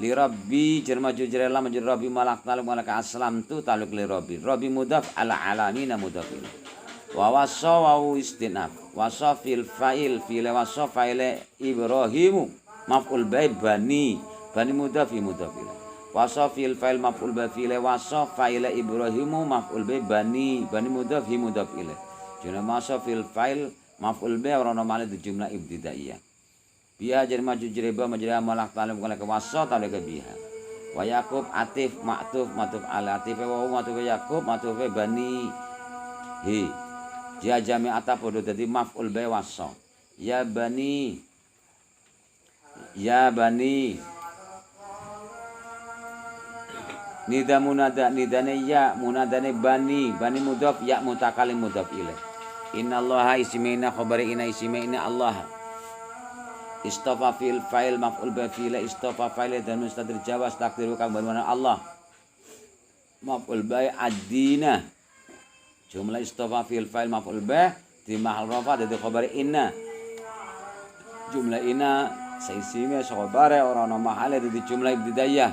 Li rabbi jar majrur jar lam majrur rabbi malak taluk malaka aslam tu taluk li rabbi mudaf ala alamina mudaf wa wasa wa istinaf wasa fil fa'il fil wasa fa'il Ibrahim maf'ul bi bani mudaf wasa fil fa'il maf'ul bi fil wasa fa'il Ibrahim maf'ul bi bani mudaf ilaih. Jumlah wasa fil fa'il maf'ul bi ora ono male jumlah ibtidaiyah. Biha jar majrur jar ba majrur malak taluk malaka wasa taluk biha. Wa Yaqub atif ma'tuf ala atif wa ma'tuf Yaqub ma'tuf bani hi. Dia jami'ata podo dadi maf'ul bi wasa. Ya bani nida munada nidane ya munadane bani mudhaf ya mutakalim mudhaf ilaih. Innallaha ismina khabari inna ismina Allah. Istafa fil fa'il maf'ul bi fil istafa fa'il dan mustadr jawaz takdiru kang bermakna Allah. Maf'ul bi ad-dina. Jumlah istafa fil fa'il maf'ul bi di mahal rafa dadi khabar inna. Jumlah inna saisime khabare ora ana mahale dadi jumlah ibtidaiyah.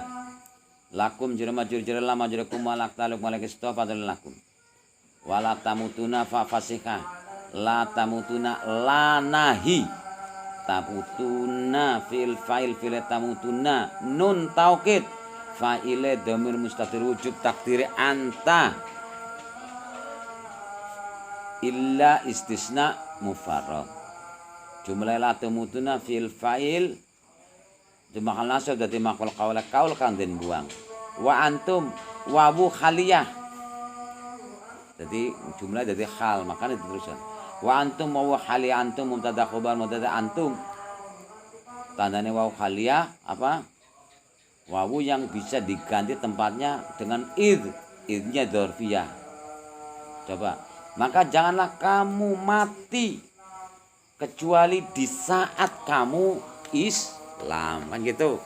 lakum jira majur jira lama jira kumalak taluk malak istofa lakum wala tamutuna fa fasihah la tamutuna la nahi tamutuna fil tamutuna nun taukid fa'ile dhamir mustatir wujub takdiri anta illa istisna mufarrad jumlah la tamutuna fil fa'il Jumakal nasab dadi makul kaul kang den buang. Wa antum wawu khaliyah. Jadi jumlah dadi khal, makanya diteruskan. Wa antum wawu khaliyah antum mubtada khabar mubtada antum. Tandanya wawu khaliyah apa? Wawu yang bisa diganti tempatnya dengan id. Idnya dzarfiyah. Coba. Maka janganlah kamu mati kecuali di saat kamu Islam, kan gitu.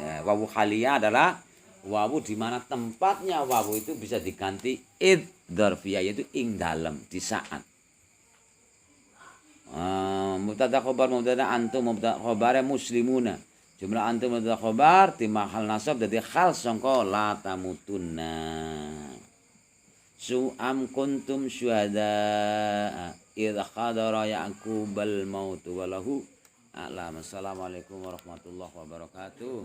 Ya, wawu khaliyah adalah wawu di mana tempatnya wawu itu bisa diganti id dzarfiyah, yaitu ing dalam, di saat. Mubtada khabar mubtada antum mubtada khabar muslimuna. Jumlah antum mubtada khabar di mahal nasab dadi khal sangka la tamutunna. Su'am kuntum syuhada idh khadara ya'qubal maut walahu a'lam. Assalamualaikum warahmatullahi wabarakatuh.